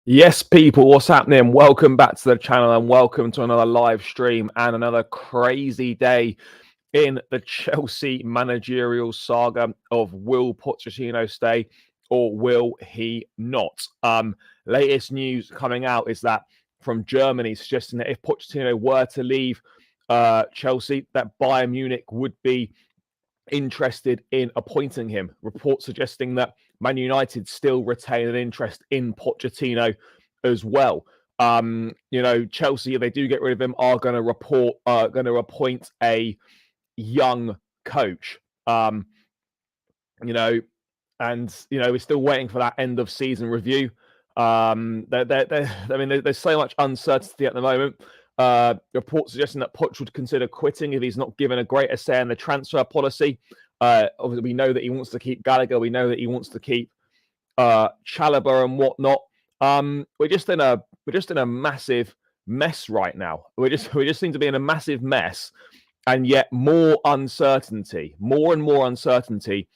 Yes, people, what's happening? Welcome back to the channel and welcome to another live stream and another crazy day in the Chelsea managerial saga of will Pochettino stay or will he not? Latest news coming out is that from Germany suggesting that if Pochettino were to leave Chelsea, that Bayern Munich would be interested in appointing him. Reports suggesting that Man United still retain an interest in Pochettino as well. Chelsea, if they do get rid of him, are going to appoint a young coach. We're still waiting for that end of season review. There's so much uncertainty at the moment. Reports suggesting that Poch would consider quitting if he's not given a greater say in the transfer policy. Obviously, we know that he wants to keep Gallagher. We know that he wants to keep Chalobah and whatnot. We're just in a massive mess right now. We just seem to be in a massive mess, and yet more and more uncertainty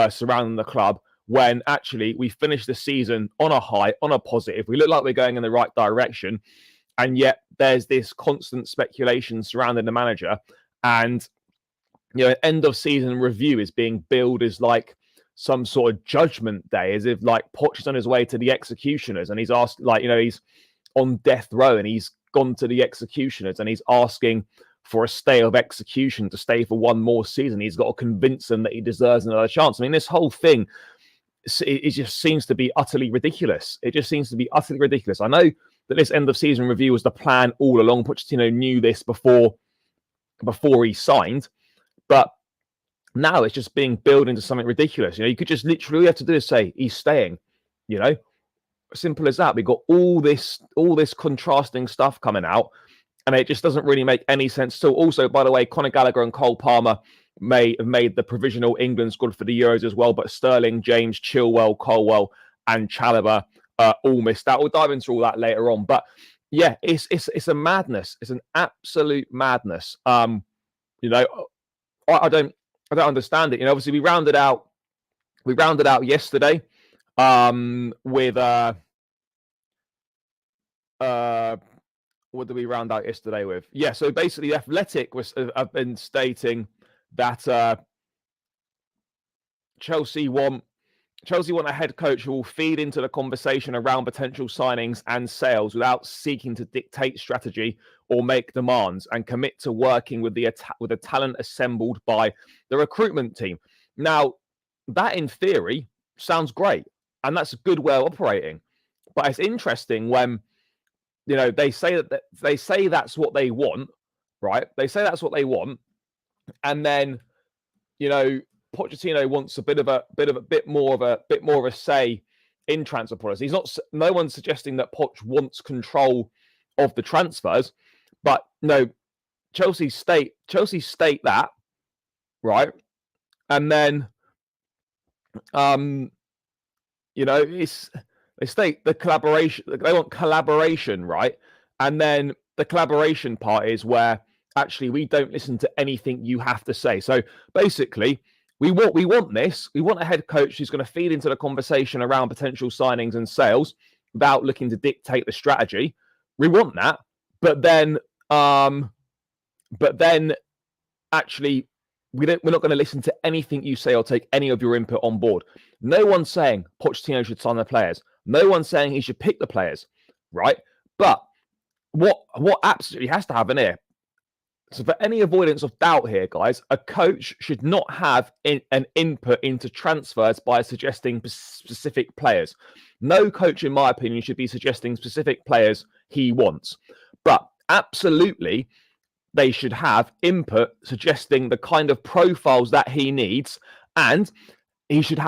surrounding the club. When actually we finished the season on a high, on a positive, we look like we're going in the right direction, and yet there's this constant speculation surrounding the manager, and an end of season review is being billed as like some sort of judgment day, as if like Poch is on his way to the executioners, and he's asked, he's on death row and he's gone to the executioners and he's asking for a stay of execution to stay for one more season. He's got to convince them that he deserves another chance. I mean, this whole thing, it just seems to be utterly ridiculous. It just seems to be utterly ridiculous. I know that this end of season review was the plan all along. Pochettino knew this before he signed, but now it's just being billed into something ridiculous. You could just literally, all you have to do is say he's staying. Simple as that. We got all this contrasting stuff coming out, and it just doesn't really make any sense. So, also, by the way, Conor Gallagher and Cole Palmer may have made the provisional England squad for the Euros as well, but Sterling, James, Chilwell, Colwell, and Chalobah all missed out. We'll dive into all that later on. But yeah, it's a madness. It's an absolute madness. I don't understand it. Obviously we rounded out yesterday with what did we round out yesterday with? Yeah, so basically the Athletic have been stating that Chelsea want a head coach who will feed into the conversation around potential signings and sales without seeking to dictate strategy or make demands, and commit to working with the talent assembled by the recruitment team. Now, that in theory sounds great, and that's a good way of operating. But it's interesting when they say that's what they want, right? They say that's what they want, and then Pochettino wants a bit more of a say in transfer policy. No one's suggesting that Poch wants control of the transfers, but no, Chelsea state that, right? And then they state the collaboration. They want collaboration, right? And then the collaboration part is where actually we don't listen to anything you have to say. So basically, we want this. We want a head coach who's going to feed into the conversation around potential signings and sales without looking to dictate the strategy. We want that, but then actually we're not going to listen to anything you say or take any of your input on board. No one's saying Pochettino should sign the players. No one's saying he should pick the players, right? But what absolutely has to happen here, so for any avoidance of doubt here, guys, a coach should not have an input into transfers by suggesting specific players. No coach, in my opinion, should be suggesting specific players he wants. But absolutely, they should have input suggesting the kind of profiles that he needs, and he should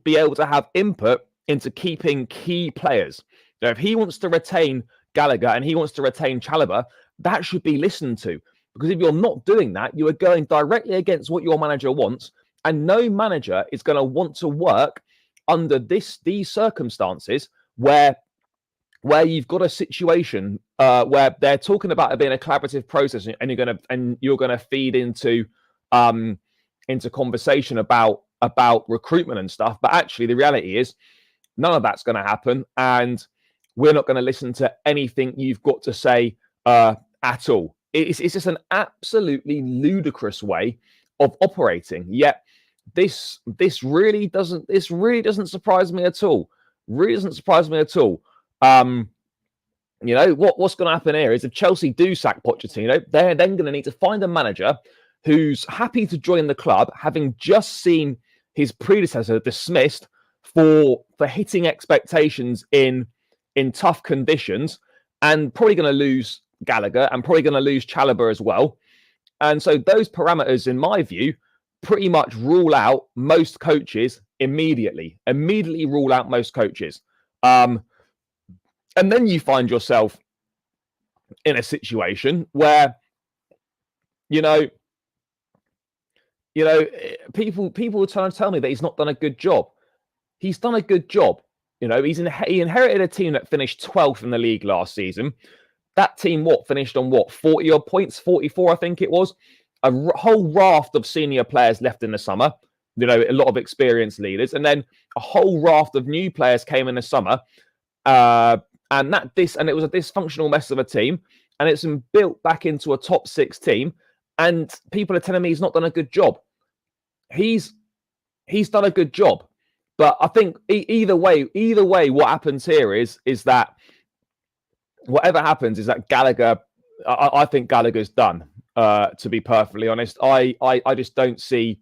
be able to have input into keeping key players. Now, if he wants to retain Gallagher and he wants to retain Chalobah, that should be listened to. Because if you're not doing that, you are going directly against what your manager wants, and no manager is going to want to work under these circumstances where you've got a situation where they're talking about it being a collaborative process, and you're gonna feed into conversation about recruitment and stuff. But actually, the reality is none of that's going to happen, and we're not going to listen to anything you've got to say at all. It's just an absolutely ludicrous way of operating. Yet this really doesn't surprise me at all. Really doesn't surprise me at all. What's going to happen here is if Chelsea do sack Pochettino, they're then going to need to find a manager who's happy to join the club, having just seen his predecessor dismissed for hitting expectations in tough conditions, and probably going to lose Gallagher and probably going to lose Chalobah as well. And so those parameters, in my view, pretty much rule out most coaches immediately. Immediately rule out most coaches. And then you find yourself in a situation where, people are trying to tell me that he's not done a good job. He's done a good job. He inherited a team that finished 12th in the league last season. That team, finished on 40 odd points, 44, I think it was. A whole raft of senior players left in the summer. A lot of experienced leaders, and then a whole raft of new players came in the summer. And it was a dysfunctional mess of a team, and it's been built back into a top 6 team. And people are telling me he's not done a good job. He's done a good job. But I think either way, what happens here is that whatever happens is that Gallagher, I think Gallagher's done. To be perfectly honest, I just don't see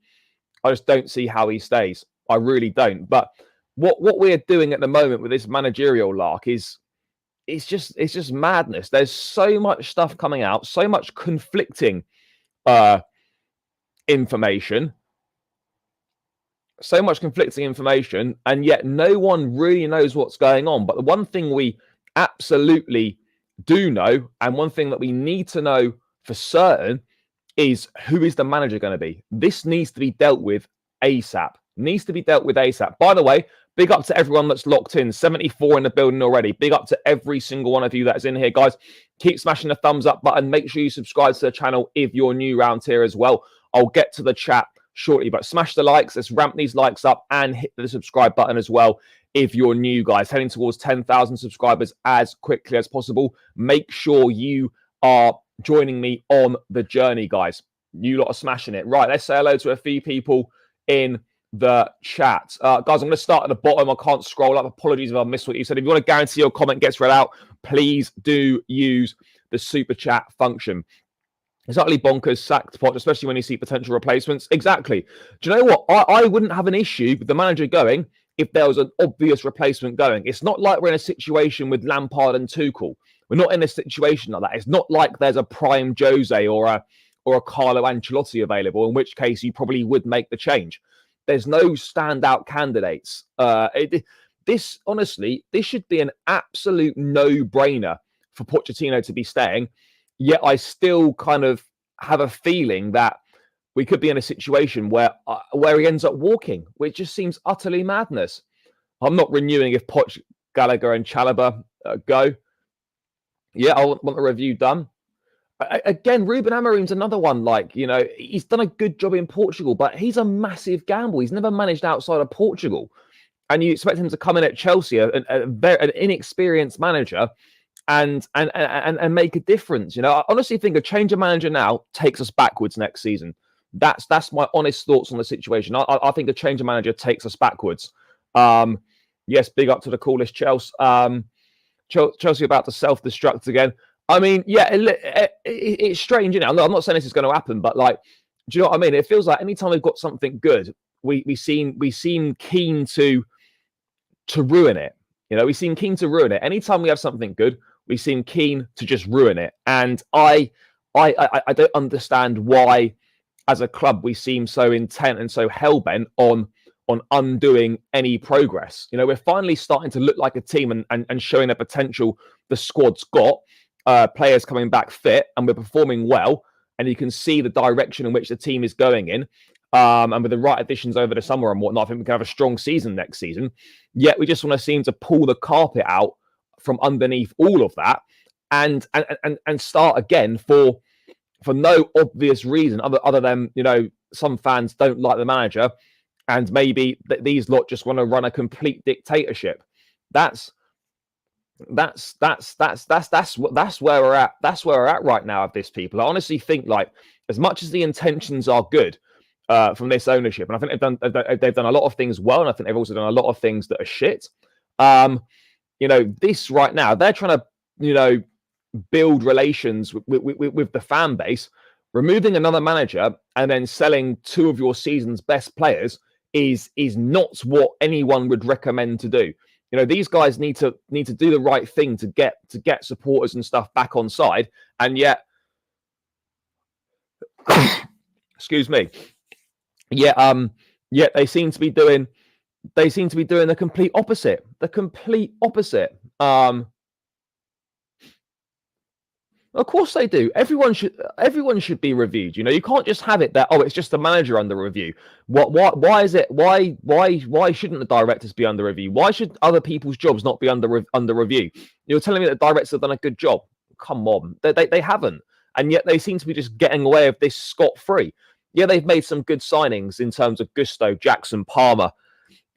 how he stays. I really don't. But what we're doing at the moment with this managerial lark is it's just madness. There's so much stuff coming out, so much conflicting information. So much conflicting information, and yet no one really knows what's going on. But the one thing we absolutely do know, and one thing that we need to know for certain, is who is the manager going to be. This needs to be dealt with ASAP. By the way, big up to everyone that's locked in. 74 in the building already. Big up to every single one of you that's in here, guys. Keep smashing the thumbs up button. Make sure you subscribe to the channel if you're new around here as well. I'll get to the chat shortly, but smash the likes. Let's ramp these likes up and hit the subscribe button as well if you're new, guys. Heading towards 10,000 subscribers as quickly as possible. Make sure you are joining me on the journey, guys. You lot are smashing it. Right, let's say hello to a few people in the chat. Guys, I'm going to start at the bottom. I can't scroll up. Apologies if I missed what you said. If you want to guarantee your comment gets read out, please do use the super chat function. It's utterly bonkers, sacked Poch, especially when you see potential replacements. Exactly. Do you know what? I wouldn't have an issue with the manager going if there was an obvious replacement going. It's not like we're in a situation with Lampard and Tuchel. We're not in a situation like that. It's not like there's a prime Jose or a Carlo Ancelotti available, in which case you probably would make the change. There's no standout candidates. This should be an absolute no-brainer for Pochettino to be staying. Yet I still kind of have a feeling that we could be in a situation where he ends up walking, which just seems utterly madness. I'm not renewing if Poch, Gallagher and Chalobah go. Yeah, I want the review done. Again, Ruben Amorim's another one. He's done a good job in Portugal, but he's a massive gamble. He's never managed outside of Portugal. And you expect him to come in at Chelsea, an inexperienced manager, and make a difference. I honestly think a change of manager now takes us backwards next season. That's my honest thoughts on the situation. I think a change of manager takes us backwards. Yes, big up to the coolest Chelsea. Chelsea about to self-destruct again. I mean, yeah, it's strange, I'm not saying this is going to happen, but do you know what I mean? It feels like anytime we've got something good, we seem keen to ruin it. We seem keen to ruin it. Anytime we have something good, we seem keen to just ruin it. And I don't understand why, as a club, we seem so intent and so hell-bent on undoing any progress. We're finally starting to look like a team and showing the potential the squad's got, players coming back fit, and we're performing well. And you can see the direction in which the team is going in. And with the right additions over the summer and whatnot, I think we can have a strong season next season. Yet we just want to seem to pull the carpet out from underneath all of that and start again for no obvious reason other than, some fans don't like the manager, and maybe these lot just want to run a complete dictatorship. That's that's where we're at. That's where we're at right now of this, people. I honestly think, like, as much as the intentions are good from this ownership, and I think they've done a lot of things well, and I think they've also done a lot of things that are shit. This right now, they're trying to, build relations with the fan base. Removing another manager and then selling two of your season's best players is not what anyone would recommend to do. These guys need to do the right thing to get supporters and stuff back on side, and yet, excuse me, yet they seem to be doing the complete opposite. Of course they do. Everyone should be reviewed. You can't just have it that, it's just the manager under review. Why is it? Why shouldn't the directors be under review? Why should other people's jobs not be under review? You're telling me that the directors have done a good job? Come on, they haven't, and yet they seem to be just getting away with this scot-free. Yeah, they've made some good signings in terms of Gusto, Jackson, Palmer,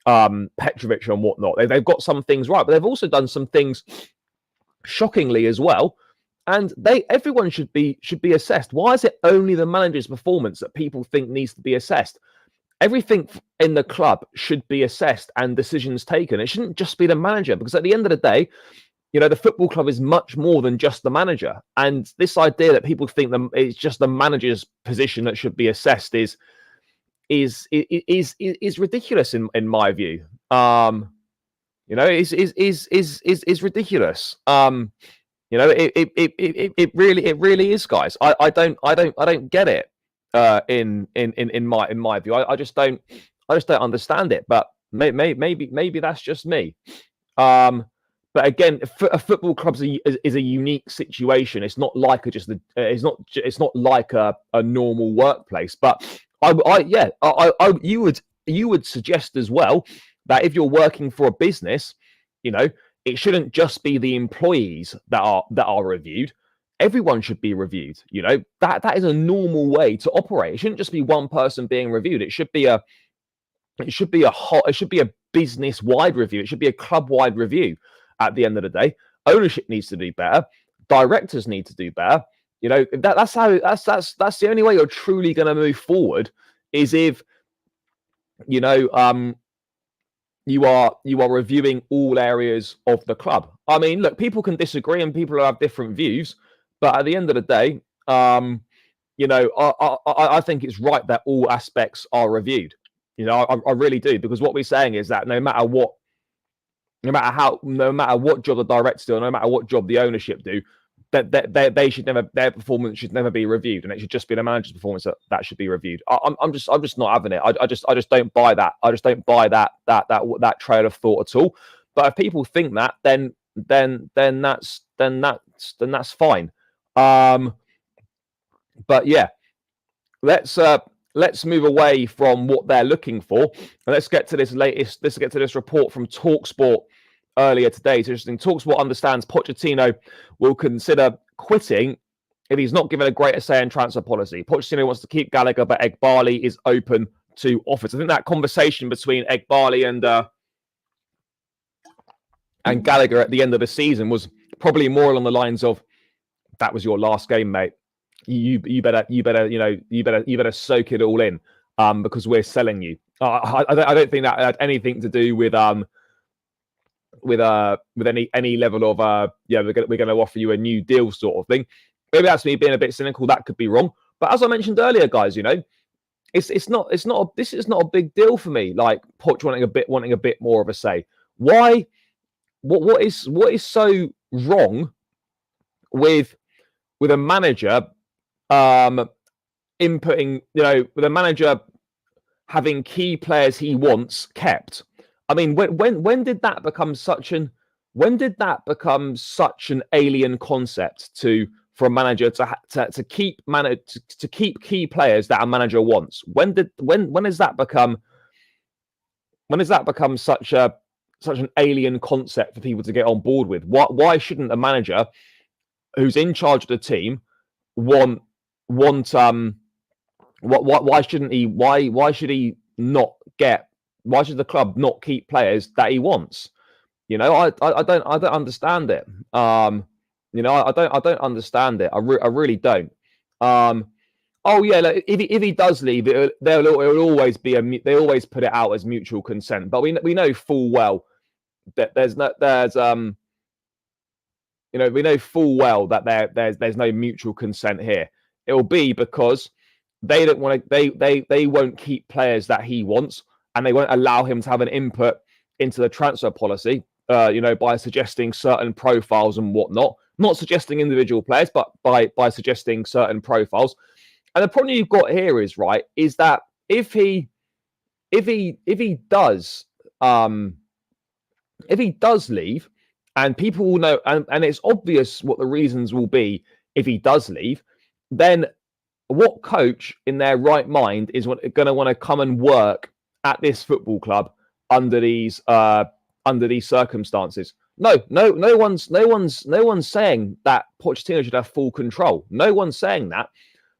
Petrovic, and whatnot. They've got some things right, but they've also done some things shockingly as well. And everyone should be assessed. Why is it only the manager's performance that people think needs to be assessed? Everything in the club should be assessed and decisions taken. It shouldn't just be the manager, because at the end of the day, the football club is much more than just the manager. And this idea that people think it's just the manager's position that should be assessed is ridiculous in my view. Is ridiculous. It really is, guys. I don't get it. In my view, I just don't understand it. But maybe that's just me. But again, a football club is a unique situation. It's not like it's not like a normal workplace. But you would suggest as well that if you're working for a business, it shouldn't just be the employees that are reviewed. Everyone should be reviewed. That is a normal way to operate. It shouldn't just be one person being reviewed. It should be a business-wide review. It should be a club-wide review. At the end of the day, ownership needs to do better. Directors need to do better. That's the only way you're truly going to move forward, is if you are reviewing all areas of the club. I mean, look, people can disagree and people have different views, but at the end of the day, I think it's right that all aspects are reviewed. I really do, because what we're saying is that no matter what job the directors do, no matter what job the ownership do, their performance should never be reviewed, and it should just be the manager's performance that should be reviewed. I'm just not having it. I just don't buy that. I just don't buy that trail of thought at all. But if people think that, then that's fine. But yeah, let's move away from what they're looking for, and let's get to this report from TalkSport earlier today. It's interesting. TalkSport understands Pochettino will consider quitting if he's not given a greater say in transfer policy. Pochettino wants to keep Gallagher, but Eghbali is open to offers. I think that conversation between Eghbali and Gallagher at the end of the season was probably more along the lines of, "That was your last game, mate. You better soak it all in, because we're selling you." I don't think that had anything to do with any level of we're going to offer you a new deal sort of thing. Maybe that's me being a bit cynical. That could be wrong. But as I mentioned earlier, guys, this is not a big deal for me. Like Poch wanting a bit more of a say. Why? What is so wrong with a manager inputting, with a manager having key players he wants kept? I mean, when did that become such an alien concept for a manager to keep key players that a manager wants? When has that become such an alien concept for people to get on board with? Why shouldn't a manager who's in charge of the team why shouldn't he? Why should the club not keep players that he wants? You know, I don't understand it. You know, I don't understand it. I really don't. Oh yeah, like, if he does leave, it'll always be they always put it out as mutual consent. But we know full well that you know, we know full well that there's no mutual consent here. It'll be because they don't want to. They won't keep players that he wants, and they won't allow him to have an input into the transfer policy. You know, by suggesting certain profiles and whatnot. Not suggesting individual players, but by suggesting certain profiles. And the problem you've got here is that if he does leave, and people will know, and it's obvious what the reasons will be if he does leave, then what coach in their right mind is going to want to come and work at this football club under these circumstances? No one's saying that Pochettino should have full control. No one's saying that.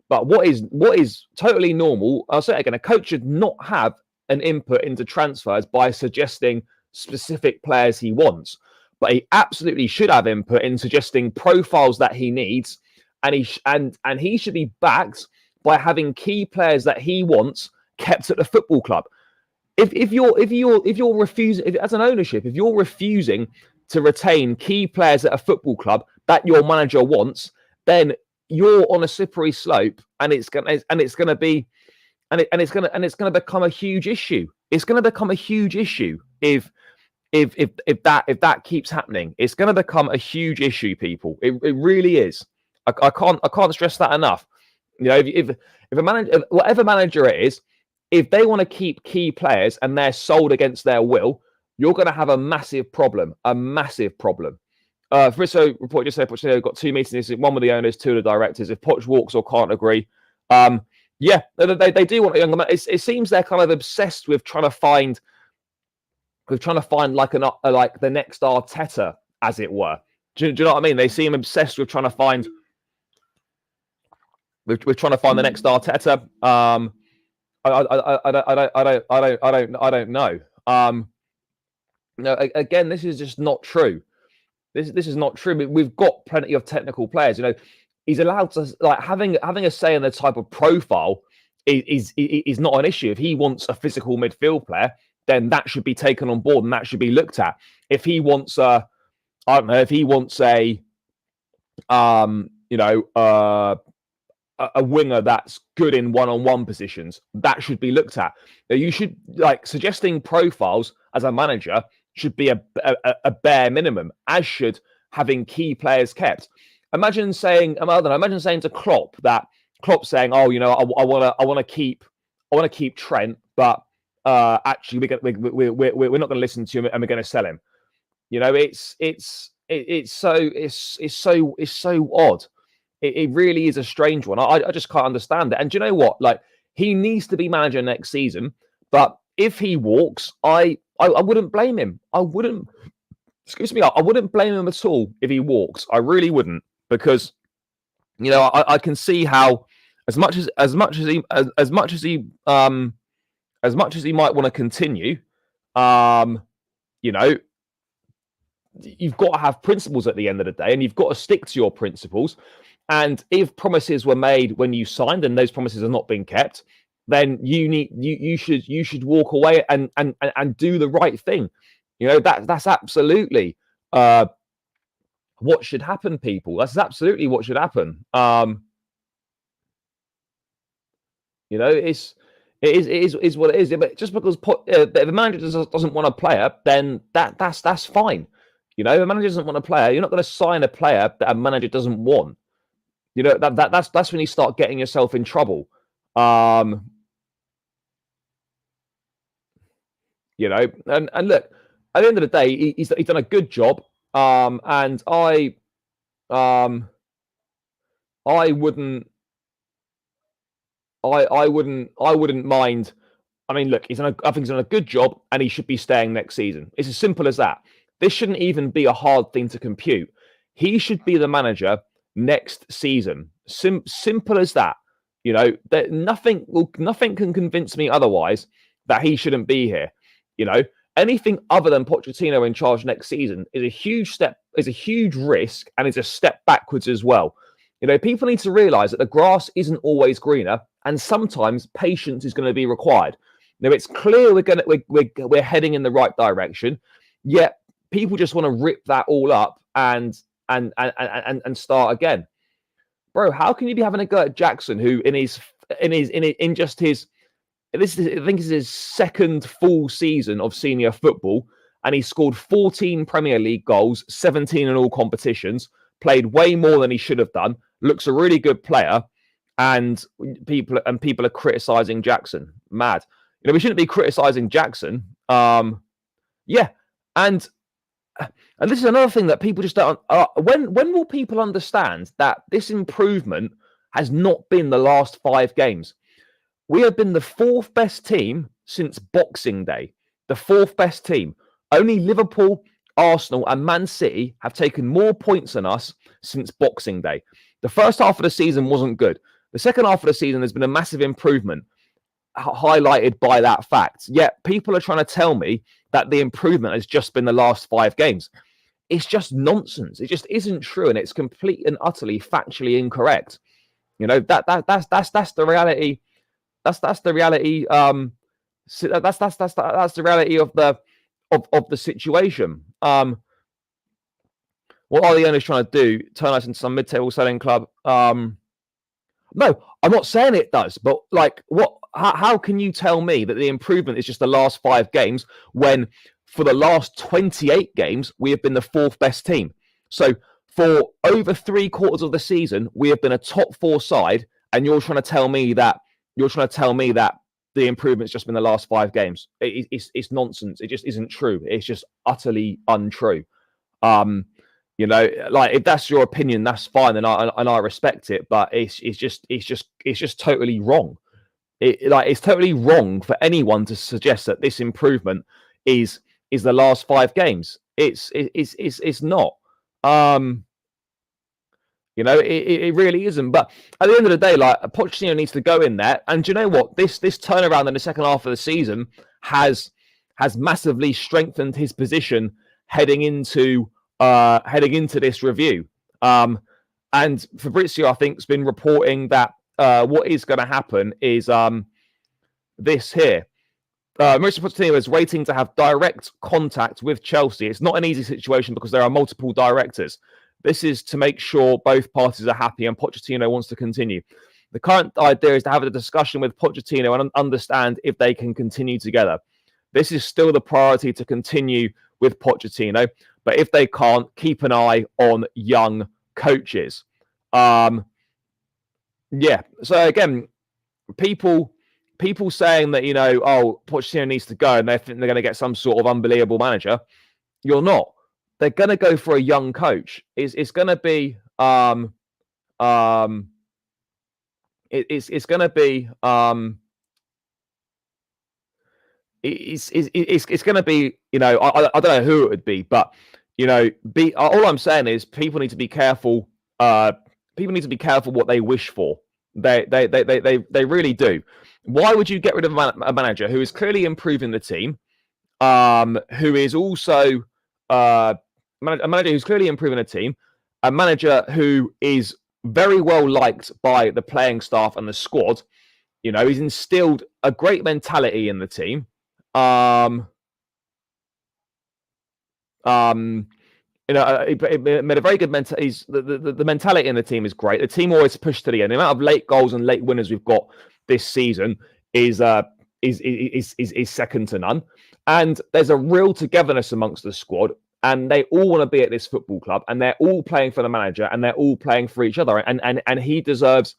But what is totally normal, I'll say it again, a coach should not have an input into transfers by suggesting specific players he wants. But he absolutely should have input in suggesting profiles that he needs, and he should be backed by having key players that he wants kept at the football club. If you're refusing, as an ownership, if you're refusing to retain key players at a football club that your manager wants, then you're on a slippery slope, and it's going to become a huge issue. It's going to become a huge issue if that keeps happening. It's going to become a huge issue, people. It really is. I can't stress that enough. You know, if a manager, whatever manager it is, if they want to keep key players and they're sold against their will, you're going to have a massive problem. A massive problem. Frisso report just said Pochettino got 2 meetings, one with the owners, 2 with the directors. If Poch walks or can't agree, yeah, they do want a younger man. It seems they're kind of obsessed with trying to find like the next Arteta, as it were. Do you know what I mean? They seem obsessed with trying to find the next Arteta. I don't know. No, again, this is just not true. This is not true. We've got plenty of technical players. You know, he's allowed to having a say in the type of profile is not an issue. If he wants a physical midfield player, then that should be taken on board and that should be looked at. If he wants I don't know, if he wants a winger that's good in one-on-one positions, that should be looked at. You should suggesting profiles as a manager should be a bare minimum, as should having key players kept. Imagine saying to Klopp saying, "Oh, you know, I want to keep Trent, but actually we're not going to listen to him and we're going to sell him." You know, it's so odd. It really is a strange one. I just can't understand it. And do you know what? He needs to be manager next season, but if he walks, I wouldn't blame him. I wouldn't blame him at all if he walks. I really wouldn't, because you know I can see how as much as he might want to continue, you know, you've got to have principles at the end of the day, and you've got to stick to your principles. And if promises were made when you signed and those promises have not been kept, then you should walk away and do the right thing. You know, that's absolutely what should happen, people. That's absolutely what should happen. You know, it is what it is. But just because if the manager doesn't want a player, then that's fine. You know, if a manager doesn't want a player, you're not going to sign a player that a manager doesn't want. You know, that's when you start getting yourself in trouble. You know, and look, at the end of the day, he's done a good job. And I wouldn't mind. I mean, look, I think he's done a good job, and he should be staying next season. It's as simple as that. This shouldn't even be a hard thing to compute. He should be the manager next season. Simple as that. You know, nothing can convince me otherwise that he shouldn't be here. You know, anything other than Pochettino in charge next season is a huge step, is a huge risk, and is a step backwards as well. People need to realize that the grass isn't always greener, and sometimes patience is going to be required. It's clear we're heading in the right direction, yet people just want to rip that all up and start again. Bro, how can you be having a go at Jackson, who this is, I think, is his second full season of senior football, and he scored 14 Premier League goals, 17 in all competitions, played way more than he should have done, looks a really good player, and people are criticizing Jackson. Mad. We shouldn't be criticizing Jackson. Yeah, and this is another thing that people just don't. When will people understand that this improvement has not been the last 5 games? We have been the 4th best team since Boxing Day. The 4th best team. Only Liverpool, Arsenal, and Man City have taken more points than us since Boxing Day. The first half of the season wasn't good. The second half of the season has been a massive improvement, highlighted by that fact. Yet people are trying to tell me that the improvement has just been the last 5 games. It's just nonsense. It just isn't true, and it's complete and utterly factually incorrect. That's the reality. That's the reality. That's the reality of the situation. What are the owners trying to do? Turn us into some mid-table selling club? No, I'm not saying it does, but what? How can you tell me that the improvement is just the last 5 games when for the last 28 games we have been the 4th best team? So for over 3/4 of the season we have been a top 4 side, and you're trying to tell me that the improvement's just been the last 5 games. It's nonsense. It just isn't true. It's just utterly untrue. If that's your opinion, that's fine, and I respect it. But it's just totally wrong. It's totally wrong for anyone to suggest that this improvement is the last 5 games. It's not. It really isn't. But at the end of the day, Pochettino needs to go in there. And do you know what? This turnaround in the second half of the season has massively strengthened his position heading into this review. And Fabrizio, I think, has been reporting that what is going to happen is this here. Mauricio Pochettino is waiting to have direct contact with Chelsea. It's not an easy situation because there are multiple directors. This is to make sure both parties are happy, and Pochettino wants to continue. The current idea is to have a discussion with Pochettino and understand if they can continue together. This is still the priority, to continue with Pochettino, but if they can't, keep an eye on young coaches. So again, people saying that, Pochettino needs to go and they think they're going to get some sort of unbelievable manager. You're not. They're going to go for a young coach. It's going to be it's going to be it's going to be, I don't know who it would be, but all I'm saying is people need to be careful. People need to be careful what they wish for. They really do. Why would you get rid of a manager who is clearly improving the team, who is also a manager who's clearly improving a team, a manager who is very well liked by the playing staff and the squad? He's instilled a great mentality in the team. He made a very good mentality. The mentality in the team is great. The team always pushed to the end. The amount of late goals and late winners we've got this season is second to none. And there's a real togetherness amongst the squad, and they all want to be at this football club, and they're all playing for the manager, and they're all playing for each other. And he deserves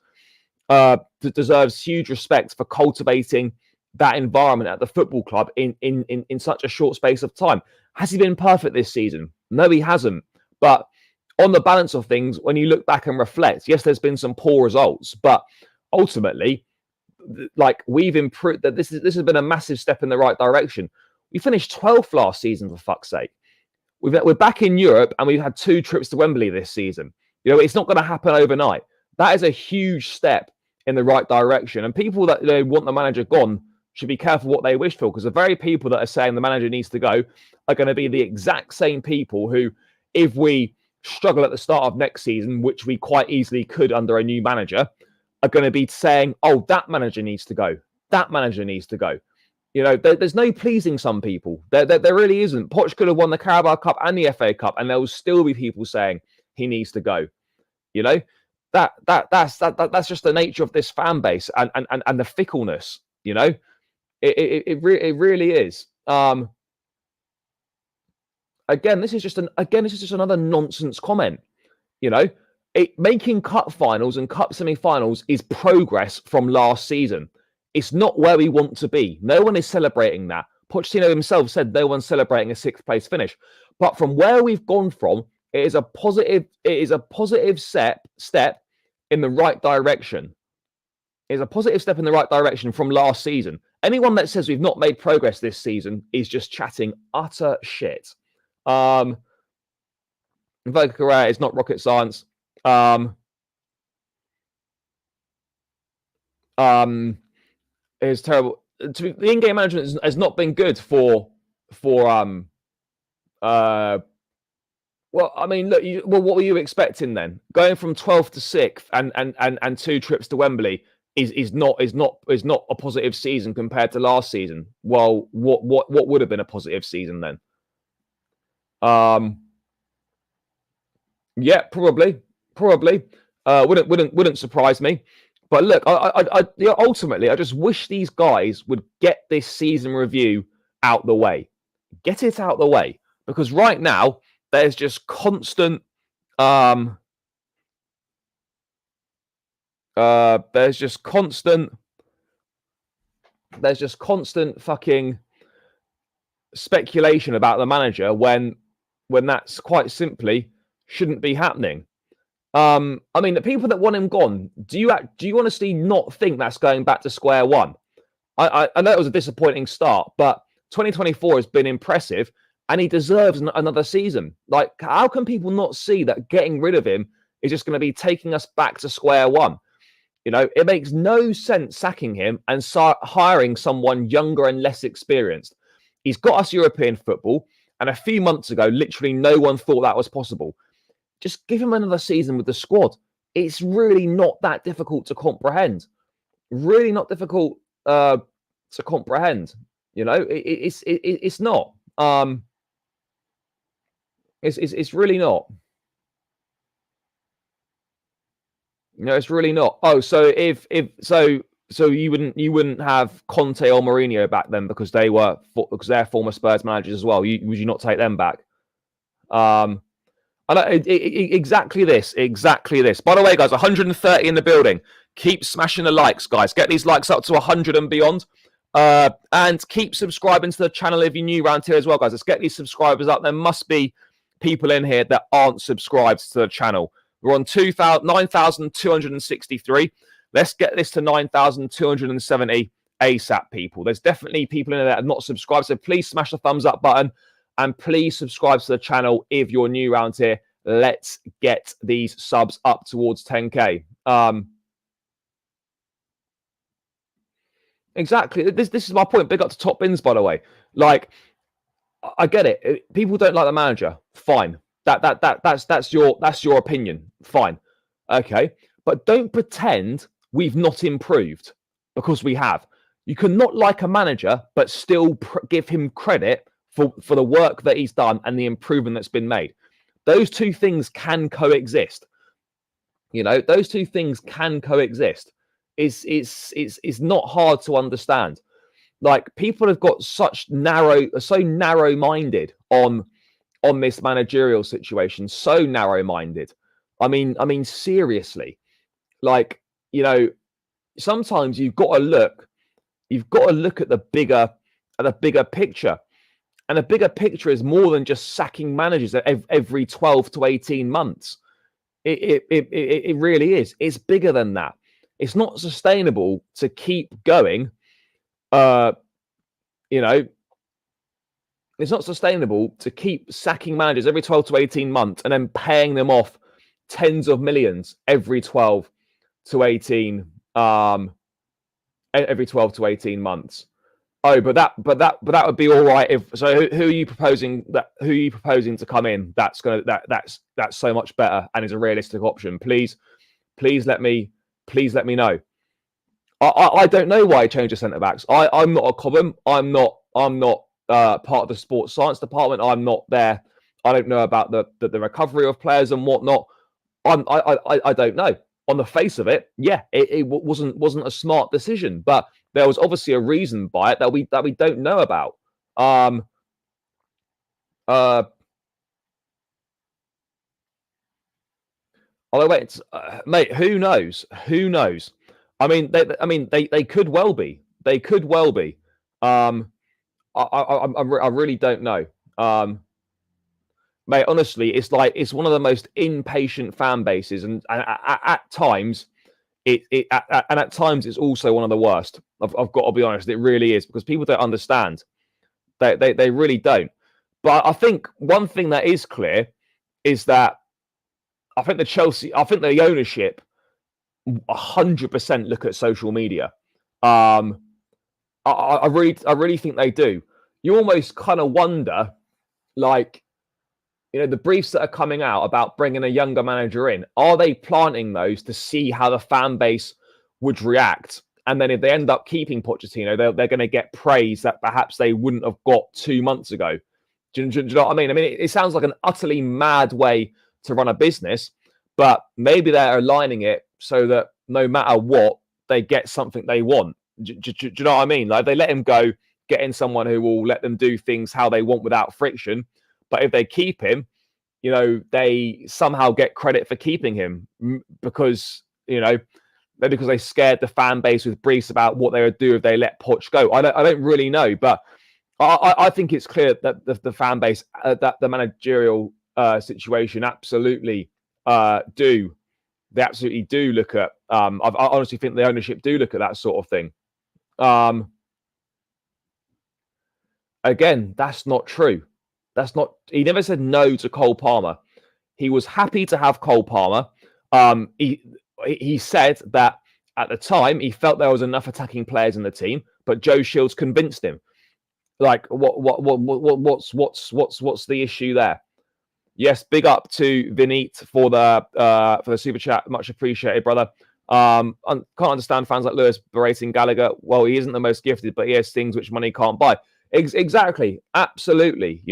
huge respect for cultivating that environment at the football club in such a short space of time. Has he been perfect this season? No, he hasn't. But on the balance of things, when you look back and reflect, yes, there's been some poor results, but ultimately, we've improved. That this has been a massive step in the right direction. We finished 12th last season, for fuck's sake. We're back in Europe, and we've had 2 trips to Wembley this season. It's not going to happen overnight. That is a huge step in the right direction. And people that want the manager gone, should be careful what they wish for, because the very people that are saying the manager needs to go are going to be the exact same people who, if we struggle at the start of next season, which we quite easily could under a new manager, are going to be saying, oh, that manager needs to go. That manager needs to go. You know, there's no pleasing some people. There really isn't. Poch could have won the Carabao Cup and the FA Cup, and there will still be people saying he needs to go. You know, that's just the nature of this fan base and the fickleness. You know, it really is. Again, this is just another nonsense comment. You know, making cup finals and cup semi-finals is progress from last season. It's not where we want to be. No one is celebrating that. Pochettino himself said no one's celebrating a 6th place finish. But from where we've gone from, it is a positive step in the right direction. It's a positive step in the right direction from last season. Anyone that says we've not made progress this season is just chatting utter shit. Vocal Correa is not rocket science. It's terrible. The in-game management has not been good for well, I mean, look, what were you expecting then? Going from 12th to 6th and 2 trips to Wembley is not a positive season compared to last season. Well, what would have been a positive season then? Yeah, probably. Wouldn't surprise me. But look, ultimately, I just wish these guys would get this season review out the way. Get it out the way. Because right now, there's just constant... there's just constant fucking speculation about the manager when that's quite simply shouldn't be happening. I mean, the people that want him gone, do you honestly not think that's going back to square one? I know it was a disappointing start, but 2024 has been impressive, and he deserves another season. Like, how can people not see that getting rid of him is just going to be taking us back to square one? You know, it makes no sense sacking him and hiring someone younger and less experienced. He's got us European football, and a few months ago, literally no one thought that was possible. Just give him another season with the squad. It's really not that difficult to comprehend. Really not difficult to comprehend. You know, it's not. It's really not. No, it's really not. Oh, so so you wouldn't have Conte or Mourinho back then because they're former Spurs managers as well. Would you not take them back? I know, exactly this. By the way, guys, 130 in the building. Keep smashing the likes, guys. Get these likes up to 100 and beyond. And keep subscribing to the channel if you're new around here as well, guys. Let's get these subscribers up. There must be people in here that aren't subscribed to the channel. We're on 9,263. Let's get this to 9,270 ASAP, people. There's definitely people in there that are not subscribed, so please smash the thumbs up button. And please subscribe to the channel if you're new around here. Let's get these subs up towards 10K. Exactly. This is my point. Big up to Top Bins, by the way. Like, I get it. People don't like the manager. Fine. That's your opinion. Fine. Okay. But don't pretend we've not improved, because we have. You cannot like a manager, but still give him credit for the work that he's done and the improvement that's been made. Those two things can coexist. You know, those two things can coexist. It's not hard to understand. Like, people have got so narrow-minded on this managerial situation, so narrow-minded. I mean, seriously. Like, you know, sometimes you've got to look at the bigger picture. And the bigger picture is more than just sacking managers every 12 to 18 months. It really is. It's bigger than that. It's not sustainable to keep going. You know, it's not sustainable to keep sacking managers every 12 to 18 months and then paying them off tens of millions every 12 to 18 months. Oh, but that would be all right if so. Who are you proposing that? Who are you proposing to come in? That's so much better and is a realistic option. Please let me know. I don't know why he changed the centre backs. I'm not a comment. I'm not part of the sports science department. I'm not there. I don't know about the recovery of players and whatnot. I don't know. On the face of it, yeah, it wasn't a smart decision, but there was obviously a reason by it that we don't know about. Although wait, mate, who knows? Who knows? I mean, they could well be. They could well be. I really don't know. Mate, honestly, it's one of the most impatient fan bases, and at times, at times it's also one of the worst. I've got to be honest, it really is, because people don't understand. They really don't. But I think one thing that is clear is that I think the ownership 100% look at social media. I really think they do. You almost kind of wonder, like, the briefs that are coming out about bringing a younger manager in, are they planting those to see how the fan base would react? And then if they end up keeping Pochettino, they're going to get praise that perhaps they wouldn't have got 2 months ago. Do you know what I mean? I mean, it sounds like an utterly mad way to run a business, but maybe they're aligning it so that no matter what, they get something they want. Do you know what I mean? Like, they let him go, get in someone who will let them do things how they want without friction. But if they keep him, they somehow get credit for keeping him because, because they scared the fan base with briefs about what they would do if they let Poch go. I don't really know, but I think it's clear that the fan base, that the managerial situation absolutely do. They absolutely do look at. I honestly think the ownership do look at that sort of thing. Again, that's not true. That's not. He never said no to Cole Palmer. He was happy to have Cole Palmer. He said that at the time he felt there was enough attacking players in the team, but Joe Shields convinced him. Like, what's the issue there? Yes, big up to Vinit for the super chat. Much appreciated, brother. Can't understand fans like Lewis berating Gallagher. Well, he isn't the most gifted, but he has things which money can't buy. Exactly, absolutely.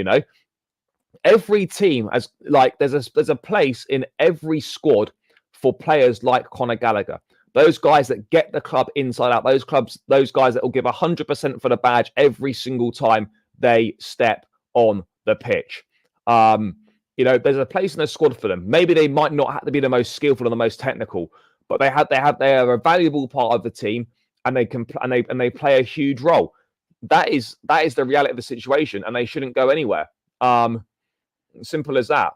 Every team has, like, there's a place in every squad for players like Conor Gallagher. Those guys that get the club inside out. Those guys that will give 100% for the badge every single time they step on the pitch. There's a place in the squad for them. Maybe they might not have to be the most skillful or the most technical, but they are a valuable part of the team, and they can and they play a huge role. That is the reality of the situation, and they shouldn't go anywhere. Simple as that.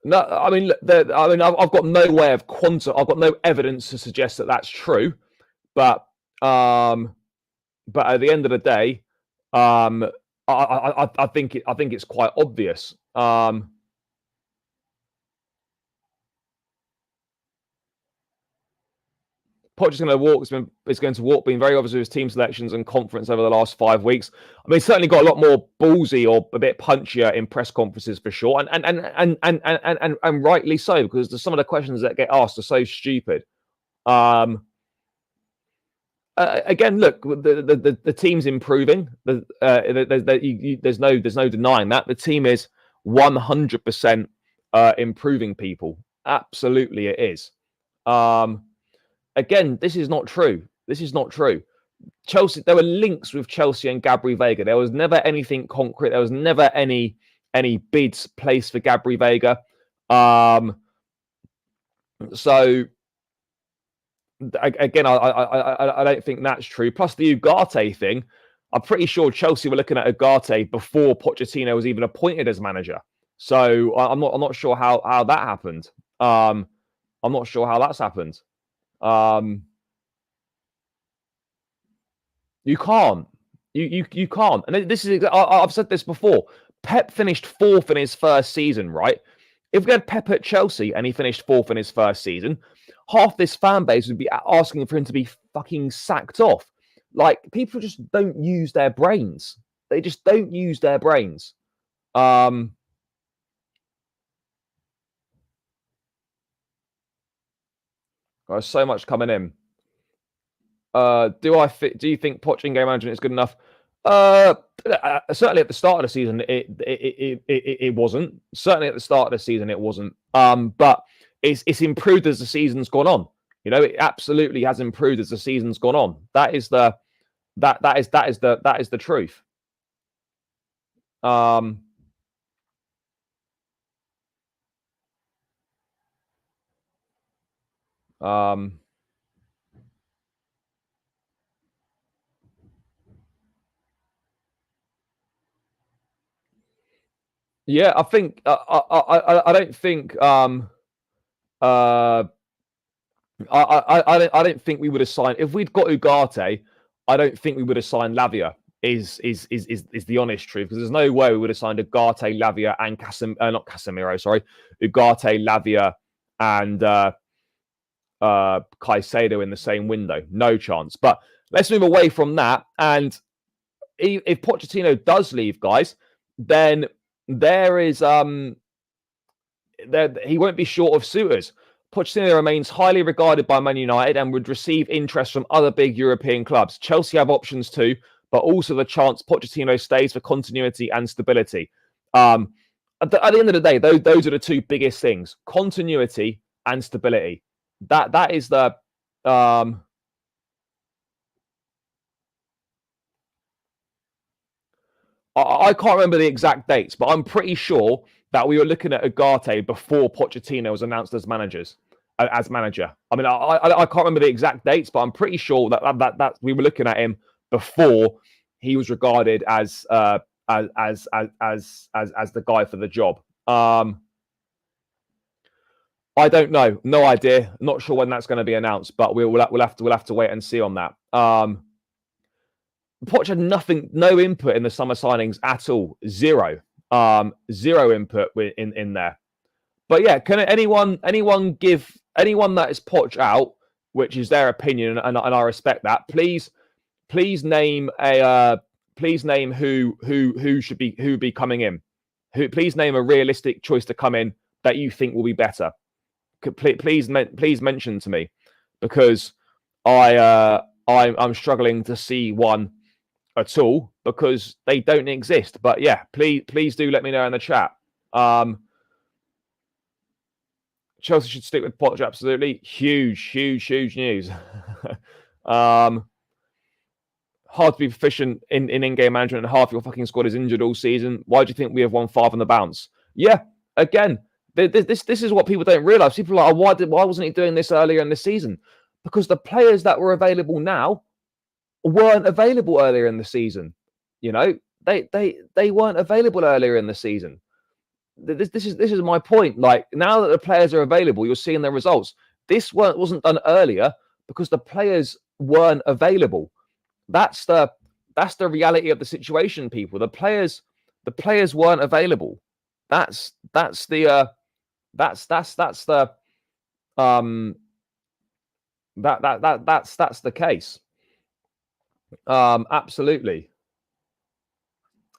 No, I mean, I've got no way of I've got no evidence to suggest that that's true, but at the end of the day, I think it's quite obvious. Poch is going to walk, being very obvious with his team selections and conference over the last 5 weeks. I mean, he's certainly got a lot more ballsy or a bit punchier in press conferences for sure, and rightly so, because some of the questions that get asked are so stupid. Again, look, the team's improving. There's no denying that the team is 100% improving. People, absolutely, it is. Again, this is not true. This is not true. Chelsea, there were links with Chelsea and Gabri Veiga. There was never anything concrete. There was never any bids placed for Gabri Veiga. So again, I don't think that's true. Plus the Ugarte thing, I'm pretty sure Chelsea were looking at Ugarte before Pochettino was even appointed as manager. So I'm not sure how that happened. I'm not sure how that's happened. You can't. You can't. And this is, I've said this before. Pep finished 4th in his first season, right? If we had Pep at Chelsea and he finished 4th in his first season, half this fan base would be asking for him to be fucking sacked off. Like, people just don't use their brains. They just don't use their brains. There's so much coming in. Do you think Poch in-game management is good enough? Certainly at the start of the season, it wasn't. Certainly at the start of the season, it wasn't. But it's improved as the season's gone on. You know, it absolutely has improved as the season's gone on. That is the truth. Yeah, I think I don't think I don't think we would have signed if we'd got Ugarte. I don't think we would have signed Lavia. Is the honest truth, because there's no way we would have signed Ugarte, Lavia, and not Casemiro. Sorry, Ugarte, Lavia, and Caicedo in the same window. No chance. But let's move away from that. And if Pochettino does leave, guys, then there is he won't be short of suitors. Pochettino remains highly regarded by Man United and would receive interest from other big European clubs. Chelsea have options too, but also the chance Pochettino stays for continuity and stability. At the end of the day, those are the two biggest things: continuity and stability. That is the I can't remember the exact dates, but I'm pretty sure that we were looking at Ugarte before Pochettino was announced as manager. I mean, I can't remember the exact dates, but I'm pretty sure that we were looking at him before he was regarded as the guy for the job. I don't know, no idea. Not sure when that's going to be announced, but we'll have to wait and see on that. Poch had no input in the summer signings at all. Zero input in there. But yeah, can anyone give anyone that is Poch out, which is their opinion, and I respect that. Please name who should be coming in. Please name a realistic choice to come in that you think will be better. Please mention to me, because I'm struggling to see one at all, because they don't exist. But yeah, please do let me know in the chat. Chelsea should stick with Poch, absolutely. Huge news. Hard to be proficient in in-game management, and half your fucking squad is injured all season. Why do you think we have won 5 on the bounce? Yeah, again, this is what people don't realise. People are like, why wasn't he doing this earlier in the season? Because the players that were available now weren't available earlier in the season. You know, they weren't available earlier in the season. This is my point. Like, now that the players are available, you're seeing their results. This wasn't done earlier because the players weren't available. That's the reality of the situation, people. The players weren't available. That's the case. Absolutely.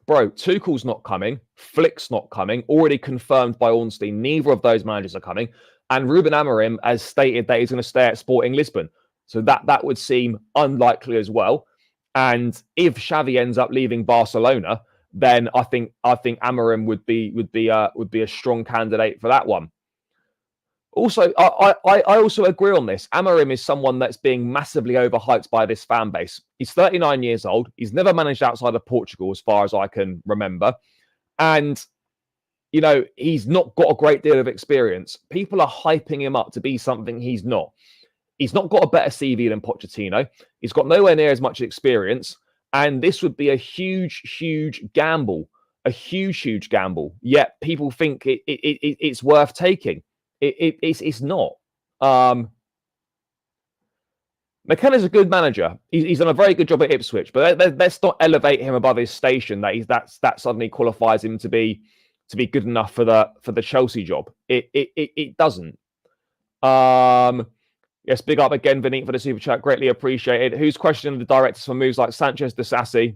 Bro, Tuchel's not coming. Flick's not coming. Already confirmed by Ornstein. Neither of those managers are coming. And Ruben Amorim has stated that he's going to stay at Sporting Lisbon. So that would seem unlikely as well. And if Xavi ends up leaving Barcelona, then I think Amorim would be a strong candidate for that one. Also, I also agree on this. Amorim is someone that's being massively overhyped by this fan base. He's 39 years old. He's never managed outside of Portugal, as far as I can remember. And, you know, he's not got a great deal of experience. People are hyping him up to be something he's not. He's not got a better CV than Pochettino. He's got nowhere near as much experience. And this would be a huge gamble. A huge gamble. Yet people think it's worth taking. It's not. McKenna's a good manager. He's done a very good job at Ipswich, but let's not elevate him above his station. That suddenly qualifies him to be good enough for the Chelsea job. It doesn't. Yes, big up again, Vineet, for the super chat. Greatly appreciated. Who's questioning the directors for moves like Sanchez, Disasi?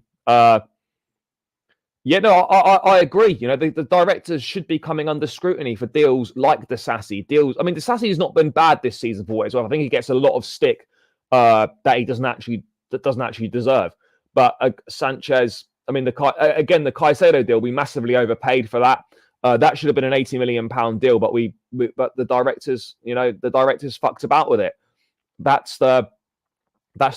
Yeah, no, I agree. You know, the directors should be coming under scrutiny for deals like Disasi. Deals. I mean, Disasi has not been bad this season for what it's worth. I think he gets a lot of stick that he doesn't actually deserve. But Sanchez, I mean, the Caicedo deal, we massively overpaid for that. That should have been an £80 million deal, but but the directors, the directors fucked about with it. That's the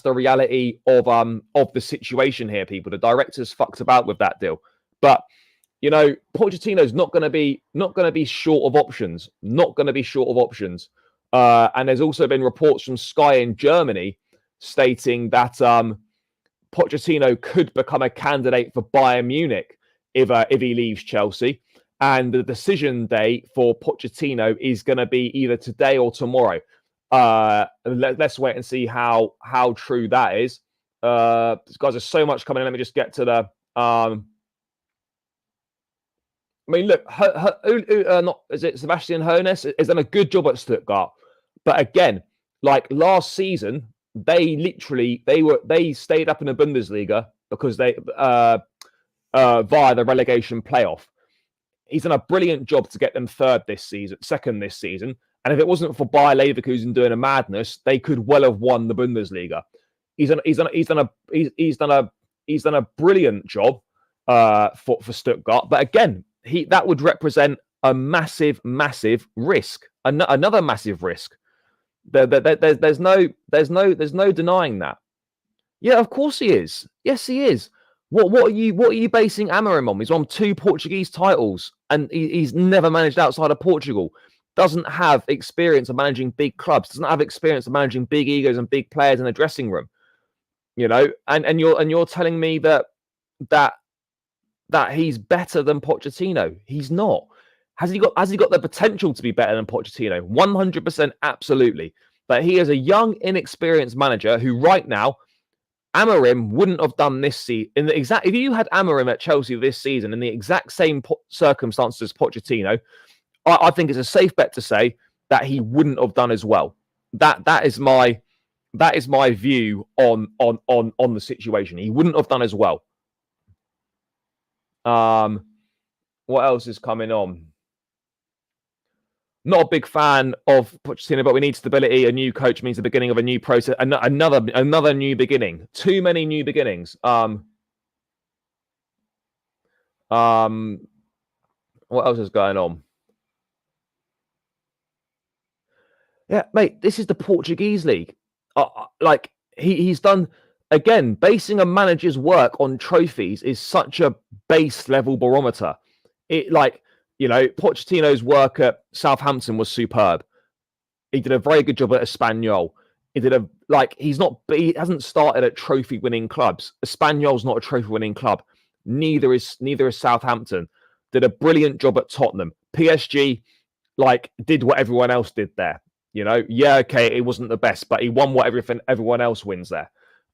reality of the situation here, people. The directors fucked about with that deal. But Pochettino's not going to be short of options. Not going to be short of options. And there's also been reports from Sky in Germany stating that Pochettino could become a candidate for Bayern Munich if he leaves Chelsea. And the decision date for Pochettino is going to be either today or tomorrow. Let's wait and see how true that is. Guys, there's so much coming in. Let me just get to the. I mean, look, is it Sebastian Hoeneß? Has done a good job at Stuttgart, but again, like last season, they stayed up in the Bundesliga because they via the relegation playoff. He's done a brilliant job to get them second this season. And if it wasn't for Bayer Leverkusen doing a madness, they could well have won the Bundesliga. He's done a brilliant job for Stuttgart. But again, that would represent a massive risk, another massive risk. There's no denying that. Yeah, of course he is. Yes, he is. What are you basing Amorim on? He's won 2 Portuguese titles, and he's never managed outside of Portugal. Doesn't have experience of managing big clubs. Doesn't have experience of managing big egos and big players in the dressing room. And you're telling me that he's better than Pochettino. He's not. Has he got the potential to be better than Pochettino? 100%, absolutely. But he is a young, inexperienced manager who right now, Amorim wouldn't have done this season. If you had Amorim at Chelsea this season in the exact same circumstances as Pochettino, I think it's a safe bet to say that he wouldn't have done as well. That is my view on the situation. He wouldn't have done as well. What else is coming on? Not a big fan of Pochettino, but we need stability. A new coach means the beginning of a new process. Another new beginning. Too many new beginnings. What else is going on? Yeah, mate, this is the Portuguese league. He's done, again, basing a manager's work on trophies is such a base level barometer. Pochettino's work at Southampton was superb. He did a very good job at Espanyol. He hasn't started at trophy winning clubs. Espanyol's not a trophy winning club. Neither is Southampton. Did a brilliant job at Tottenham. PSG, did what everyone else did there. Okay, it wasn't the best, but he won what everyone else wins there.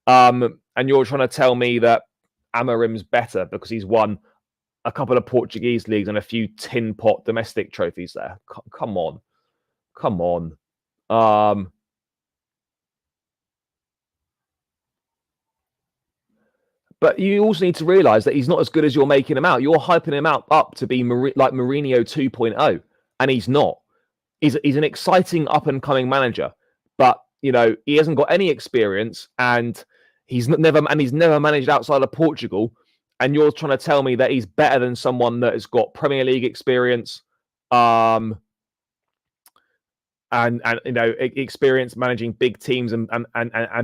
And you're trying to tell me that Amorim's better because he's won a couple of Portuguese leagues and a few tin pot domestic trophies there. Come on. But you also need to realize that he's not as good as you're making him out. You're hyping him up to be like Mourinho 2.0, and he's not. He's an exciting up and coming manager, but he hasn't got any experience, and he's never managed outside of Portugal. And you're trying to tell me that he's better than someone that has got Premier League experience, and experience managing big teams and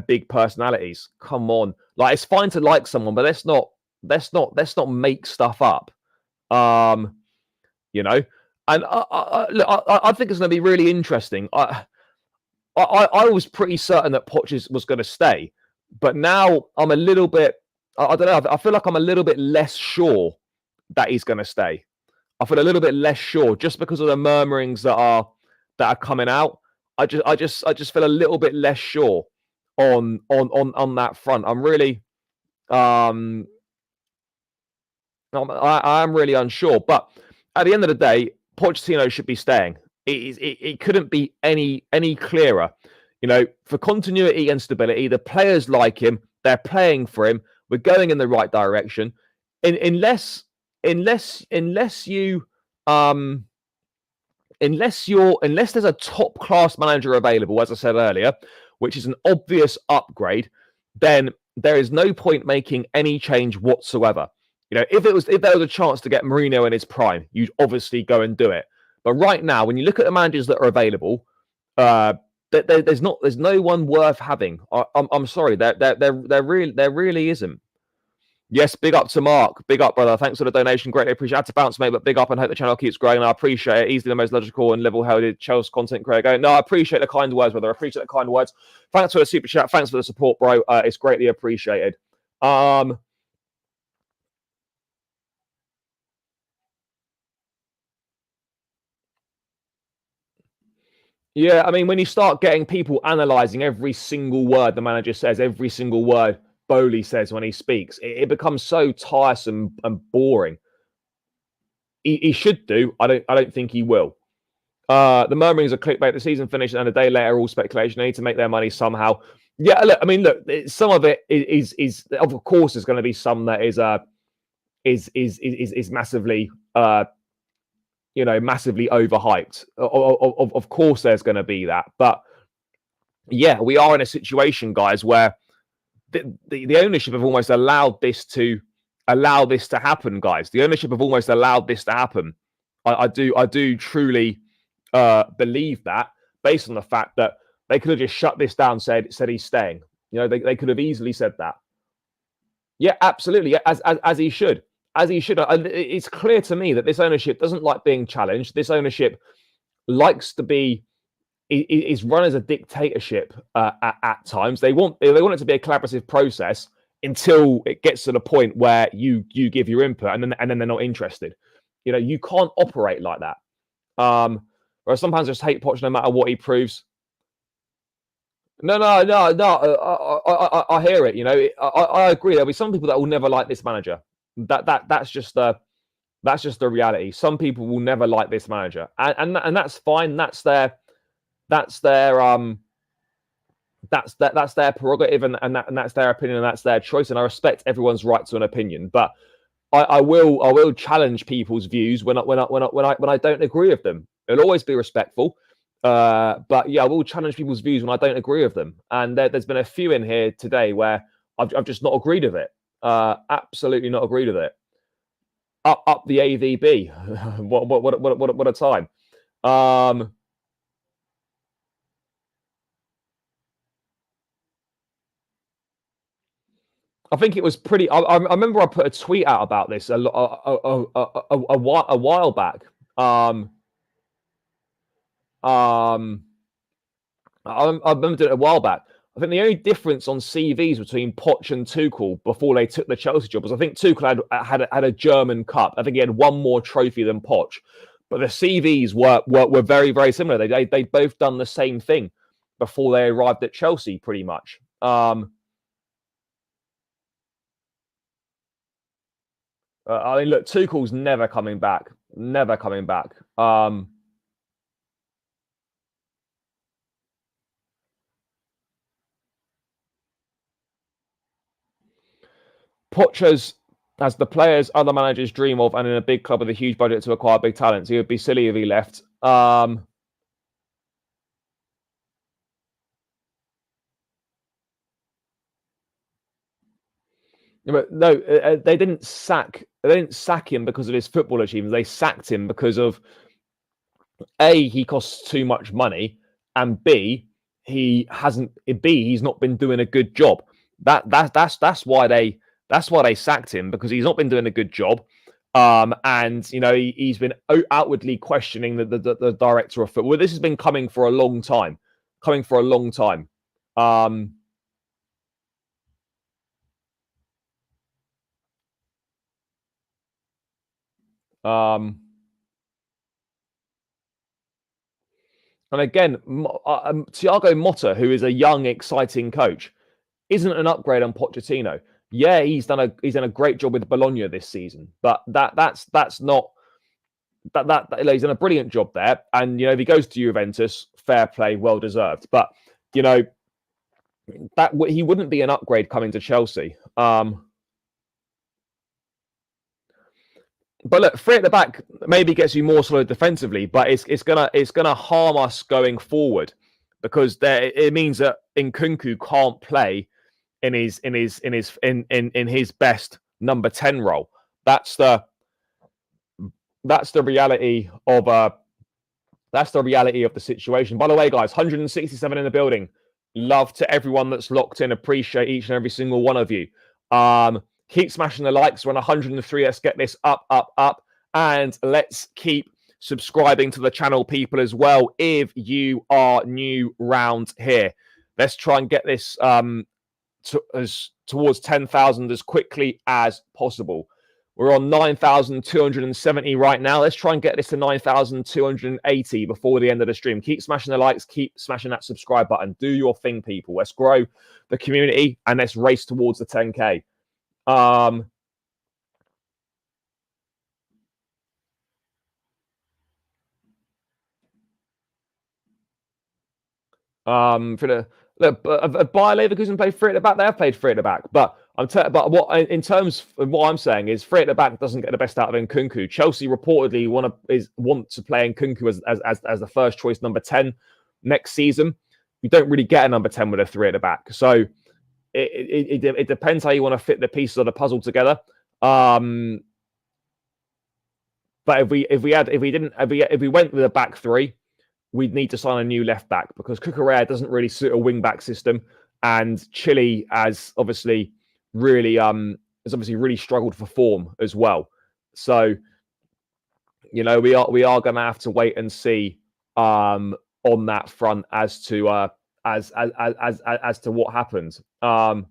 big personalities. Come on, it's fine to like someone, but let's not make stuff up. And I think it's going to be really interesting. I was pretty certain that Poch was going to stay, but now I'm a little bit. I don't know. I feel like I'm a little bit less sure that he's going to stay. I feel a little bit less sure just because of the murmurings that are coming out. I just feel a little bit less sure on that front. I'm really, I am really unsure. But at the end of the day, Pochettino should be staying. It couldn't be any clearer. for continuity and stability, the players like him. They're playing for him. We're going in the right direction. Unless there's a top class manager available, as I said earlier, which is an obvious upgrade, then there is no point making any change whatsoever. If there was a chance to get Mourinho in his prime, you'd obviously go and do it. But right now, when you look at the managers that are available, there's no one worth having. I'm sorry, there really isn't. Yes, big up to Mark. Big up, brother. Thanks for the donation. Greatly appreciate it. Had to bounce, mate, but big up and hope the channel keeps growing. And I appreciate it. Easily the most logical and level-headed Chelsea content creator going. No, I appreciate the kind words, brother. I appreciate the kind words. Thanks for the super chat. Thanks for the support, bro. It's greatly appreciated. Yeah, I mean, when you start getting people analysing every single word the manager says, every single word Bowley says when he speaks, it becomes so tiresome and boring. He should do. I don't think he will. The murmurings are clickbait. The season finished, and a day later, all speculation. They need to make their money somehow. Yeah, look. I mean, look. Some of it is of course, there's going to be some that is massively, massively overhyped. Of course, there's going to be that. But yeah, we are in a situation, guys, where the ownership have almost allowed this to happen, guys. The ownership have almost allowed this to happen. I do truly believe that, based on the fact that they could have just shut this down, said he's staying. They could have easily said that. Yeah, absolutely. As he should. As he should. It's clear to me that this ownership doesn't like being challenged. This ownership likes to be is run as a dictatorship at times. They want it to be a collaborative process until it gets to the point where you give your input and then they're not interested. You can't operate like that. Whereas sometimes I just hate Poch no matter what he proves. No. I hear it. I agree. There'll be some people that will never like this manager. That's just the reality. Some people will never like this manager, and that's fine. That's their prerogative, and that's their opinion, and that's their choice. And I respect everyone's right to an opinion, but I will challenge people's views when I don't agree with them. It'll always be respectful, but yeah, I will challenge people's views when I don't agree with them. And there's been a few in here today where I've just not agreed with it. Absolutely not agreed with it. Up the AVB. what a time. I think it was pretty. I remember I put a tweet out about this a while back. I remember doing it a while back. I think the only difference on CVs between Poch and Tuchel before they took the Chelsea job was I think Tuchel had a German Cup. I think he had one more trophy than Poch, but the CVs were very, very similar. They both done the same thing before they arrived at Chelsea, pretty much. I mean, look, Tuchel's never coming back. Never coming back. Poch as the players other managers dream of, and in a big club with a huge budget to acquire big talents. He would be silly if he left. But no, they didn't sack him because of his football achievements. They sacked him because of A, he costs too much money, and B, he's not been doing a good job. That's why they sacked him, because he's not been doing a good job. And he's been outwardly questioning the director of football. This has been coming for a long time. And again, Thiago Motta, who is a young, exciting coach, isn't an upgrade on Pochettino. Yeah, he's done a great job with Bologna this season, but that's not that he's done a brilliant job there. And if he goes to Juventus, fair play, well deserved. But you know, that he wouldn't be an upgrade coming to Chelsea. But look, three at the back maybe gets you more solid defensively, but it's gonna harm us going forward because it means that Nkunku can't play in his best number 10 role. That's the reality of the situation. By the way, guys, 167 in the building. Love to everyone that's locked in. Appreciate each and every single one of you. Keep smashing the likes. We're on 103. Let's get this up. And let's keep subscribing to the channel, people, as well. If you are new round here, let's try and get this towards 10,000 as quickly as possible. We're on 9,270 right now. Let's try and get this to 9,280 before the end of the stream. Keep smashing the likes. Keep smashing that subscribe button. Do your thing, people. Let's grow the community and let's race towards the 10K. For the look, Bayer Leverkusen play free at the back. They have played free at the back, but in terms of what I'm saying is free at the back doesn't get the best out of Nkunku. Chelsea reportedly want to play Nkunku as the first choice number 10 next season. You don't really get a number 10 with a three at the back, so it depends how you want to fit the pieces of the puzzle together. But if we went with a back three, we'd need to sign a new left back because Cucurella doesn't really suit a wing back system, and Chile has obviously really struggled for form as well. So, we are going to have to wait and see on that front as to what happens. But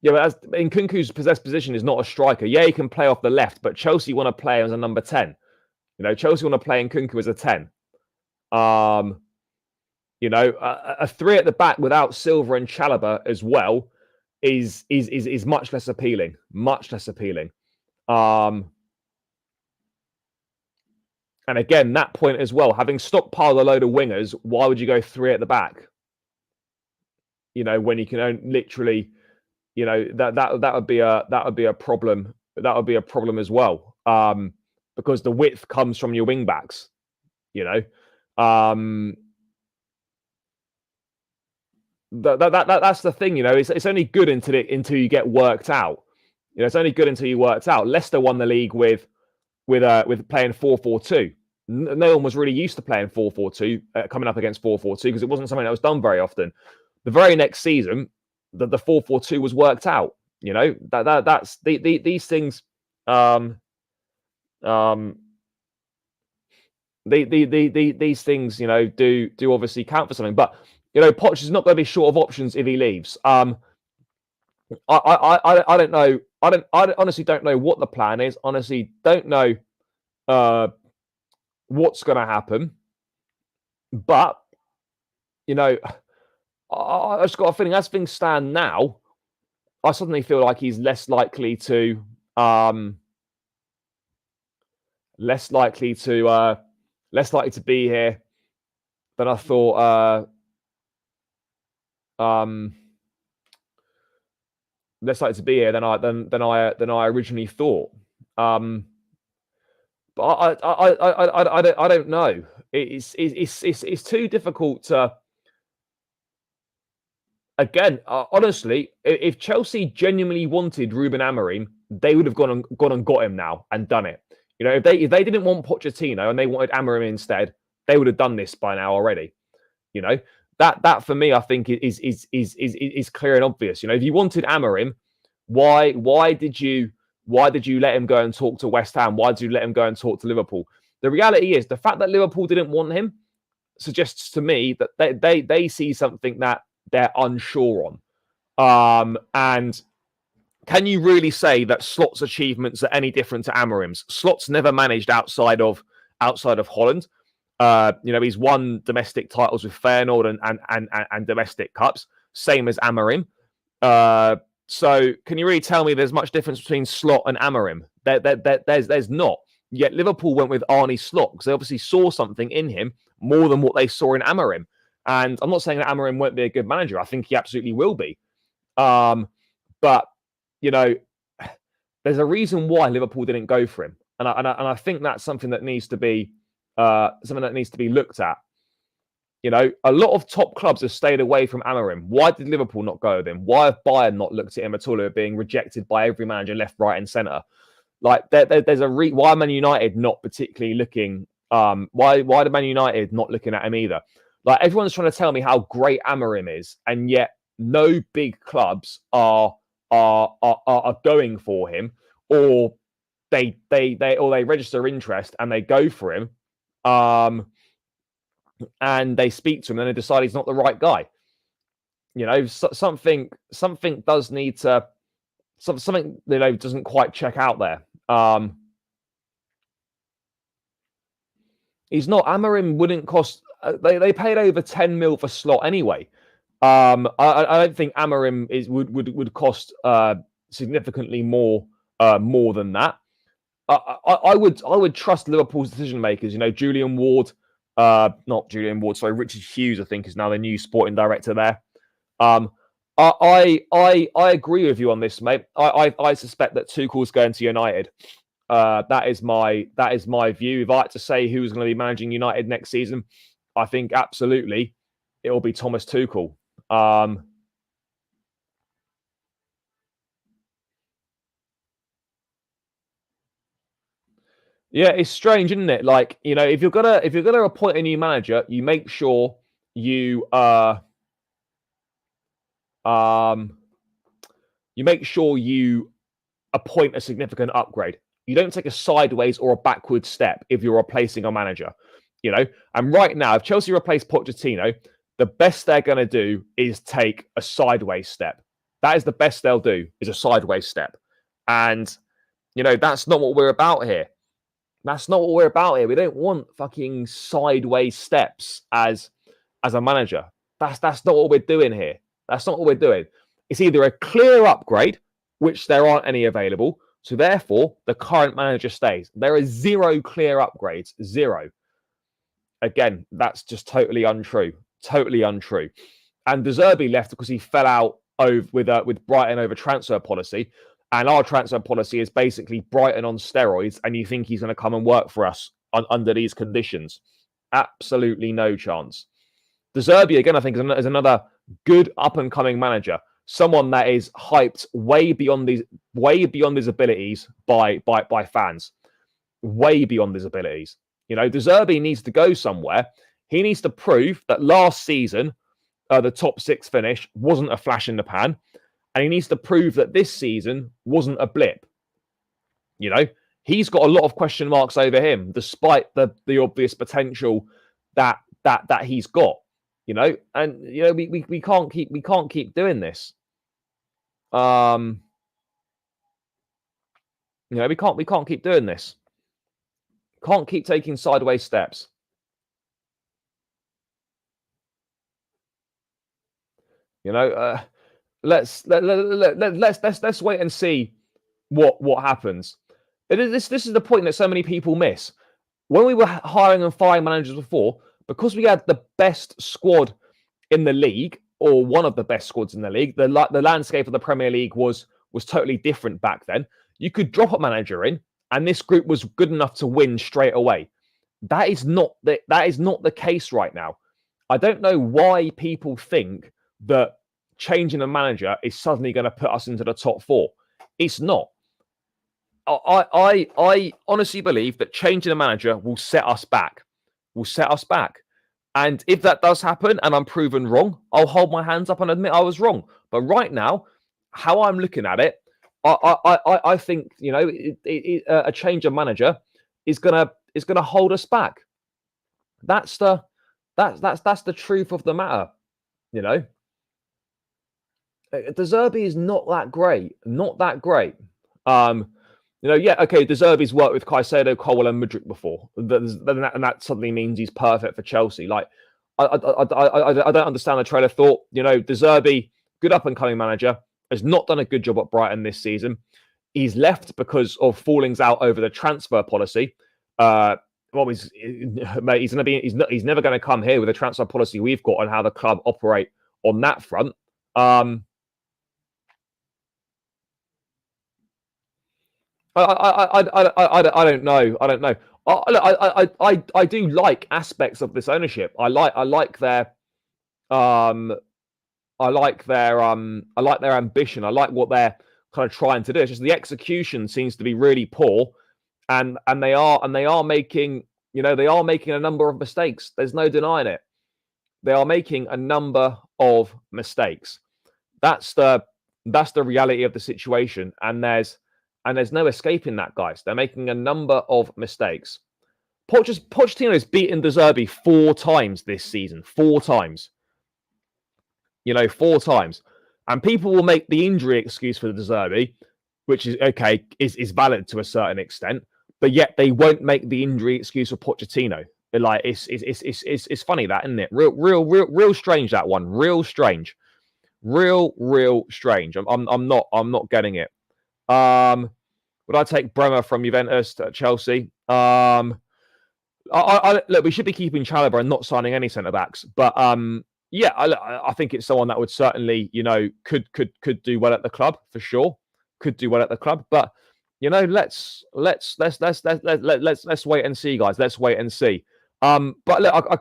Nkunku's possessed position is not a striker. Yeah, he can play off the left, but Chelsea want to play him as a number 10. Chelsea want to play Nkunku as a 10. A three at the back without Silva and Chalobah as well is much less appealing. Much less appealing. And again, that point as well, having stockpiled a load of wingers, why would you go three at the back? When you can only literally, that would be a problem. That would be a problem as well. Because the width comes from your wing backs, that's the thing, it's only good until you get worked out. It's only good until you worked out. Leicester won the league with playing 4-4-2. No one was really used to playing 4-4-2, coming up against 4-4-2 because it wasn't something that was done very often. The very next season, the 4-4-2 was worked out. That's these things. These things, do obviously count for something. But Poch is not going to be short of options if he leaves. I don't know. I honestly don't know what the plan is. Honestly, don't know what's going to happen. But I just got a feeling as things stand now, I suddenly feel like he's less likely to be here than I thought. Less likely to be here than I originally thought. But I don't know. It's too difficult to. Again, honestly, if Chelsea genuinely wanted Ruben Amorim, they would have gone and got him now and done it. If they didn't want Pochettino and they wanted Amorim instead, they would have done this by now already. That for me, I think is clear and obvious. If you wanted Amorim, why did you let him go and talk to West Ham? Why did you let him go and talk to Liverpool? The reality is the fact that Liverpool didn't want him suggests to me that they see something that they're unsure on. And can you really say that Slot's achievements are any different to Amorim's? Slot's never managed outside of Holland. He's won domestic titles with Feyenoord and domestic cups, same as Amorim. So can you really tell me there's much difference between Slot and Amorim? There's not. Yet Liverpool went with Arne Slot because they obviously saw something in him more than what they saw in Amorim. And I'm not saying that Amorim won't be a good manager. I think he absolutely will be. But, you know, there's a reason why Liverpool didn't go for him. And I think that's something that needs to be looked at. You know, a lot of top clubs have stayed away from Amorim. Why did Liverpool not go with him? Why have Bayern not looked at him at all, being rejected by every manager left, right, and centre? Like, there's why Man United not particularly looking? Why do Man United not looking at him either? Like, everyone's trying to tell me how great Amorim is, and yet no big clubs are going for him, or they register interest and they go for him. And they speak to him, and they decide he's not the right guy. You know, something does need to, something doesn't quite check out there. He's not. Amorim wouldn't cost. They paid over 10 mil for Slot anyway. I don't think Amorim would cost significantly more than that. I would trust Liverpool's decision makers. You know, Julian Ward. Not Julian Ward, sorry, Richard Hughes, I think, is now the new sporting director there. I agree with you on this, mate. I suspect that Tuchel's going to United. That is my view. If I had to say who's going to be managing United next season, I think absolutely it will be Thomas Tuchel. Yeah, it's strange, isn't it? Like, you know, if you're gonna appoint a new manager, you make sure you appoint a significant upgrade. You don't take a sideways or a backward step if you're replacing a manager. You know, and right now, if Chelsea replace Pochettino, the best they're going to do is take a sideways step. That is the best they'll do, is a sideways step. And, you know, that's not what we're about here. That's not what we're about here. We don't want fucking sideways steps as a manager. That's not what we're doing here. That's not what we're doing. It's either a clear upgrade, which there aren't any available, so therefore the current manager stays. There are zero clear upgrades. Zero. Again, that's just totally untrue. Totally untrue. And De Zerbi left because he fell out with Brighton over transfer policy. And our transfer policy is basically Brighton on steroids, and you think he's going to come and work for us under these conditions? Absolutely no chance. De Zerbi, again, I think is another good up-and-coming manager, someone that is hyped way beyond his abilities by fans, way beyond his abilities. You know, De Zerbi needs to go somewhere. He needs to prove that last season, the top 6 finish wasn't a flash in the pan. And he needs to prove that this season wasn't a blip. You know, he's got a lot of question marks over him, despite the obvious potential that he's got. You know, and you know we can't keep doing this. You know, we can't keep doing this. Can't keep taking sideways steps. You know. Let's wait and see what happens. This is the point that so many people miss. When we were hiring and firing managers before, because we had the best squad in the league, or one of the best squads in the league, the landscape of the Premier League was totally different back then. You could drop a manager in, and this group was good enough to win straight away. That is not the case right now. I don't know why people think that changing a manager is suddenly going to put us into the top 4. It's not. I honestly believe that changing a manager will set us back. And if that does happen and I'm proven wrong, I'll hold my hands up and admit I was wrong. But right now, how I'm looking at it, I think, you know, a change of manager is gonna hold us back. That's the truth of the matter, you know. De Zerbi is not that great. You know, yeah, okay, De Zerbi's worked with Caicedo, Cole, and Mudryk before, and that suddenly means he's perfect for Chelsea. Like, I don't understand the train of thought. You know, De Zerbi, good up and coming manager, has not done a good job at Brighton this season. He's left because of fallings out over the transfer policy. Well, he's never going to come here with a transfer policy we've got on how the club operate on that front. I don't know. I don't know. I do like aspects of this ownership. I like their ambition. I like what they're kind of trying to do. It's just the execution seems to be really poor, and they are making a number of mistakes. There's no denying it. They are making a number of mistakes. That's the reality of the situation, and there's no escaping that, guys. They're making a number of mistakes. Pochettino has beaten De Zerbi 4 times this season. 4 times. 4 times. And people will make the injury excuse for De Zerbi, which is okay, is valid to a certain extent, but yet they won't make the injury excuse for Pochettino. Like it's funny, that, isn't it? Real strange, that one. Real strange. Real strange. I'm not getting it. Would I take Bremer from Juventus to Chelsea? Look, we should be keeping Chalobah and not signing any centre backs, but yeah, I think it's someone that would certainly, could do well at the club for sure. Could do well at the club, but let's wait and see, guys. Let's wait and see. But look, I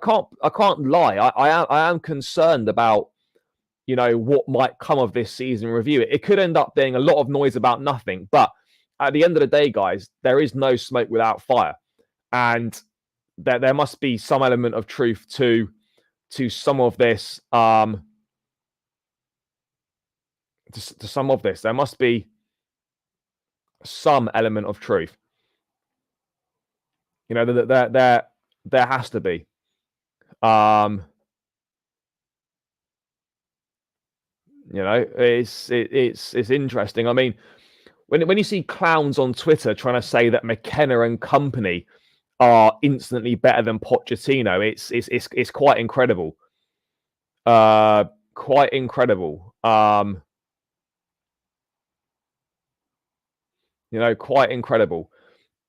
can't lie. I am concerned about what might come of this season review. It could end up being a lot of noise about nothing. But at the end of the day, guys, there is no smoke without fire, and there must be some element of truth to some of this. To some of this, there must be some element of truth. There has to be. It's interesting. I mean, when you see clowns on Twitter trying to say that McKenna and company are instantly better than Pochettino, it's quite incredible. Quite incredible. Quite incredible.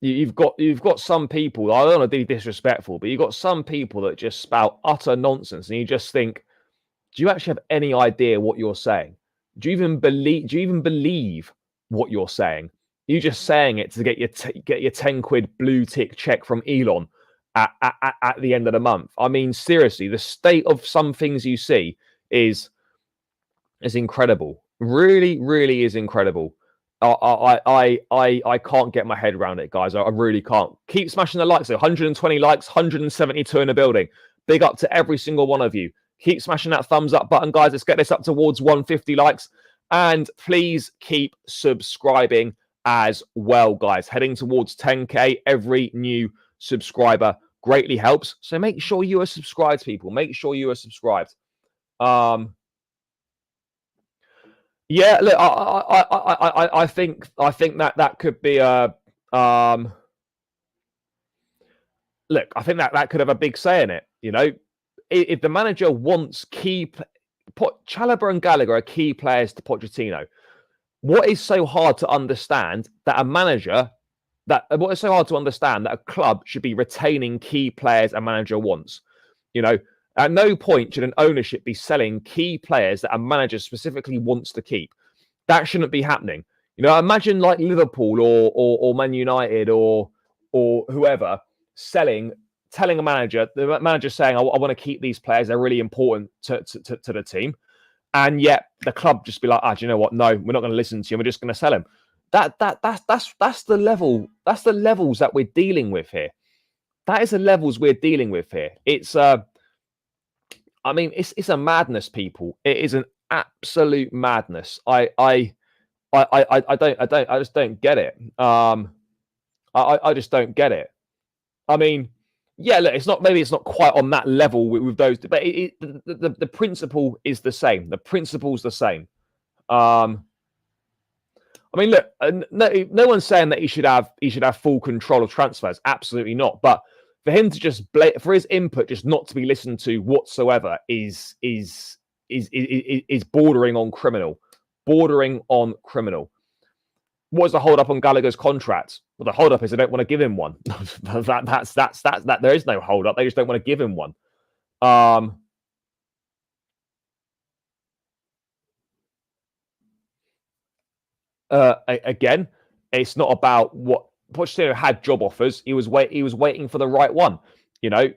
You've got some people, I don't want to be disrespectful, but you've got some people that just spout utter nonsense, and you just think, do you actually have any idea what you're saying? Do you even believe what you're saying? You're just saying it to get your 10 quid blue tick check from Elon at the end of the month. I mean, seriously, the state of some things you see is incredible. Really, really is incredible. I can't get my head around it, guys. I really can't. Keep smashing the likes. 120 likes, 172 in the building. Big up to every single one of you. Keep smashing that thumbs up button, guys. Let's get this up towards 150 likes. And please keep subscribing as well, guys. Heading towards 10K. Every new subscriber greatly helps. So make sure you are subscribed, people. Make sure you are subscribed. Yeah, look, I think that could be a look. I think that could have a big say in it. If the manager wants Chalobah and Gallagher are key players to Pochettino. What is so hard to understand that what is so hard to understand that a club should be retaining key players a manager wants? At no point should an ownership be selling key players that a manager specifically wants to keep. That shouldn't be happening. Imagine like Liverpool or Man United or whoever telling the manager saying, I want to keep these players. They're really important to the team. And yet the club just be like, do you know what? No, we're not going to listen to you. We're just going to sell him. That's the level. That's the levels that we're dealing with here. That is the levels we're dealing with here. It's a madness, people. It is an absolute madness. I just don't get it. I just don't get it. I mean, yeah, look, maybe it's not quite on that level with those, but the principle is the same. The principle's the same. I mean, look, no one's saying that he should have full control of transfers. Absolutely not. But for him to for his input just not to be listened to whatsoever is bordering on criminal. Bordering on criminal. What's the hold up on Gallagher's contract? Well, the hold up is they don't want to give him one. That's that. There is no hold up. They just don't want to give him one. Again, it's not about what Pochettino had job offers. He was waiting for the right one. You know,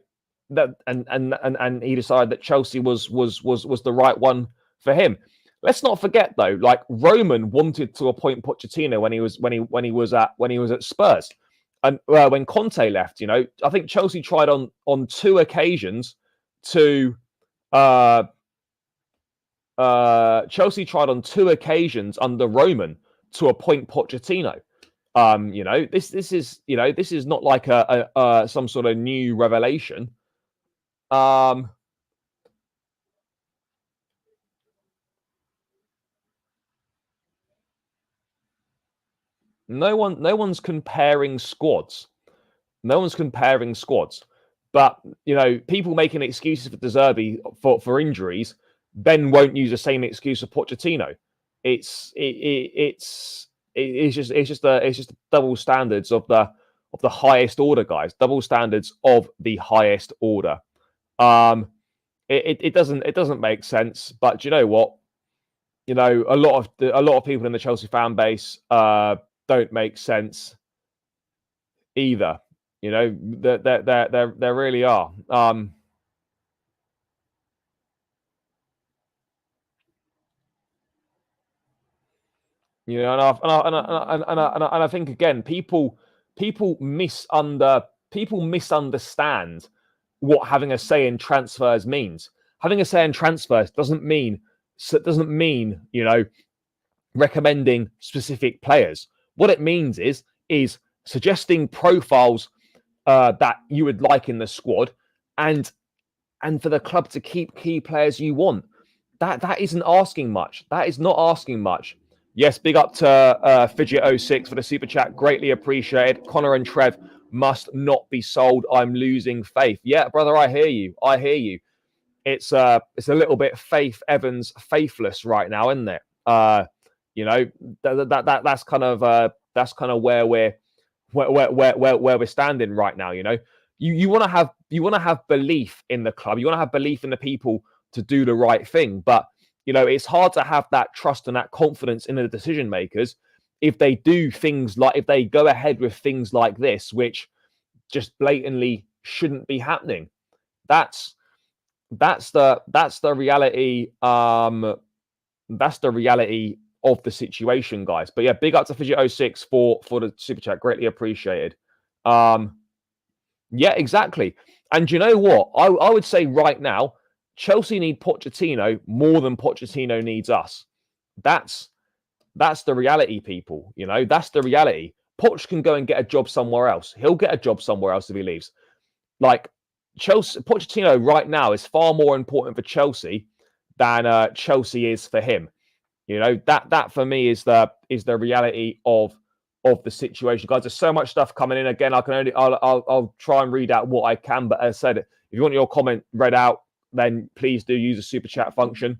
that and he decided that Chelsea was the right one for him. Let's not forget though, like Roman wanted to appoint Pochettino when he was at Spurs, and when Conte left, you know, I think Chelsea tried on 2 occasions to Chelsea tried on 2 occasions under Roman to appoint Pochettino. You know, this is not like a some sort of new revelation. No one's comparing squads. No one's comparing squads. But you know, people making excuses for De Zerbi for injuries then won't use the same excuse for Pochettino. It's just double standards of the highest order, guys. Double standards of the highest order. It doesn't make sense. But you know what? You know, a lot of people in the Chelsea fan base don't make sense either. You know, there really are. You know, and I think again, people misunderstand what having a say in transfers means. Having a say in transfers doesn't mean you know, recommending specific players. What it means is suggesting profiles that you would like in the squad, and for the club to keep key players you want. That isn't asking much. That is not asking much. Yes, big up to Fidget06 for the super chat. Greatly appreciated. Connor and Trev must not be sold. I'm losing faith. Yeah, brother, I hear you. I hear you. It's a little bit Faith Evans faithless right now, isn't it? You know, that's kind of where we're standing right now. You know, you want to have belief in the club. You want to have belief in the people to do the right thing. But you know, it's hard to have that trust and that confidence in the decision makers if they do things like, if they go ahead with things like this, which just blatantly shouldn't be happening. That's the reality. That's the reality of the situation, guys. But yeah, big up to Fidget06 for the super chat. Greatly appreciated. Yeah, exactly. And you know what? I would say right now, Chelsea need Pochettino more than Pochettino needs us. That's the reality, people. You know, that's the reality. Poch can go and get a job somewhere else. He'll get a job somewhere else if he leaves. Like Pochettino right now is far more important for Chelsea than Chelsea is for him. You know, that for me is the reality of the situation, guys. There's so much stuff coming in. Again, I'll try and read out what I can. But as I said, if you want your comment read out, then please do use the super chat function.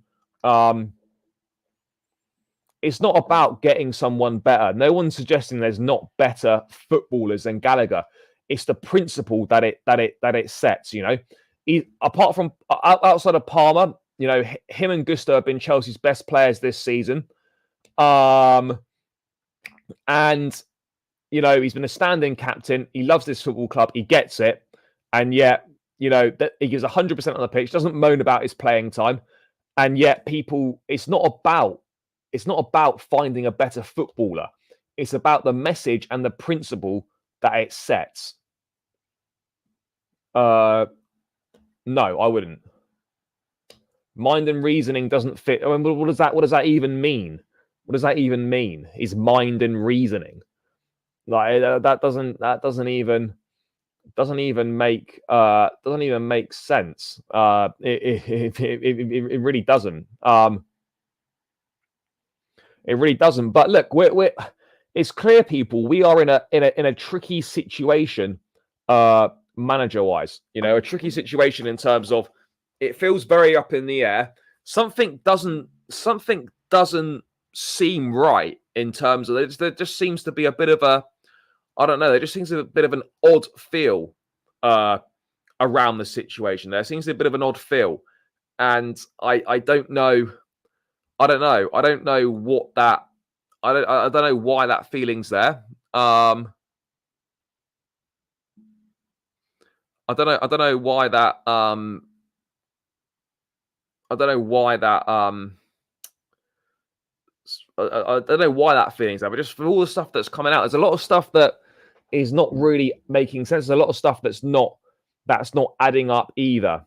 It's not about getting someone better. No one's suggesting there's not better footballers than Gallagher. It's the principle that it sets. You know, apart from outside of Palmer, you know, him and Gusto have been Chelsea's best players this season. And you know, he's been a standing captain. He loves this football club. He gets it, and yet, you know, that he gives 100% on the pitch, doesn't moan about his playing time. And yet people, it's not about finding a better footballer. It's about the message and the principle that it sets. No, I wouldn't. Mind and reasoning doesn't fit. I mean, what does that even mean? What does that even mean? Is mind and reasoning? Like that doesn't even make sense. It really doesn't. It really doesn't. But look, it's clear, people. We are in a tricky situation, manager wise. You know, a tricky situation in terms of it feels very up in the air. Something doesn't seem right in terms of there just seems to be a bit of a, I don't know, there just seems to be a bit of an odd feel around the situation. There seems to be a bit of an odd feel. And I don't know. I don't know. I don't know what that. I don't know why that feeling's there. I don't know. I don't know why that. I don't know why that. I don't know why that feeling's there. But just for all the stuff that's coming out, there's a lot of stuff that is not really making sense. There's a lot of stuff that's not adding up either.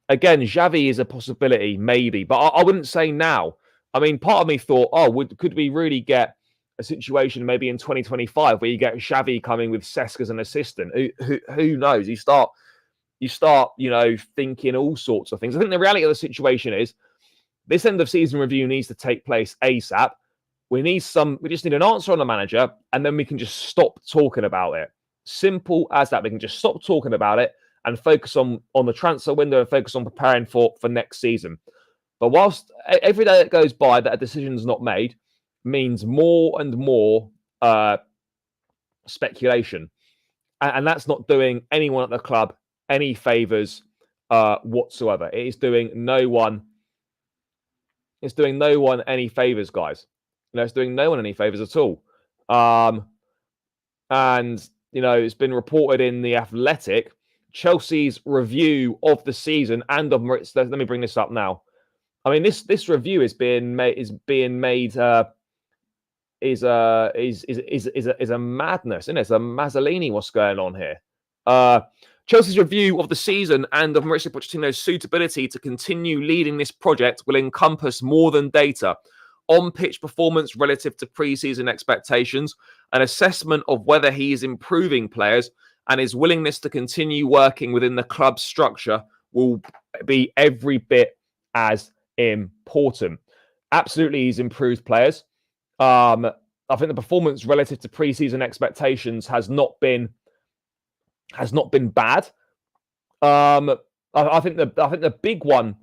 Again, Xavi is a possibility, maybe, but I wouldn't say now. I mean, part of me thought, could we really get a situation maybe in 2025 where you get Xavi coming with Cesc as an assistant? Who knows? You start, thinking all sorts of things. I think the reality of the situation is this end of season review needs to take place ASAP. We just need an answer on the manager, and then we can just stop talking about it. Simple as that. We can just stop talking about it and focus on the transfer window and focus on preparing for next season. But whilst every day that goes by that a decision's not made means more and more speculation. And that's not doing anyone at the club any favours whatsoever. It is doing no one. It's doing no one any favours, guys. It's doing no one any favours at all. And it's been reported in The Athletic, Chelsea's review of the season and of Maurice. Let me bring this up now. I mean, this review is being made is a madness, isn't it? It's a Mazzolini. What's going on here? Chelsea's review of the season and of Mauricio Pochettino's suitability to continue leading this project will encompass more than data. On-pitch performance relative to pre-season expectations, an assessment of whether he is improving players, and his willingness to continue working within the club's structure will be every bit as important. Absolutely, he's improved players. I think the performance relative to pre-season expectations has not been bad. I think the big one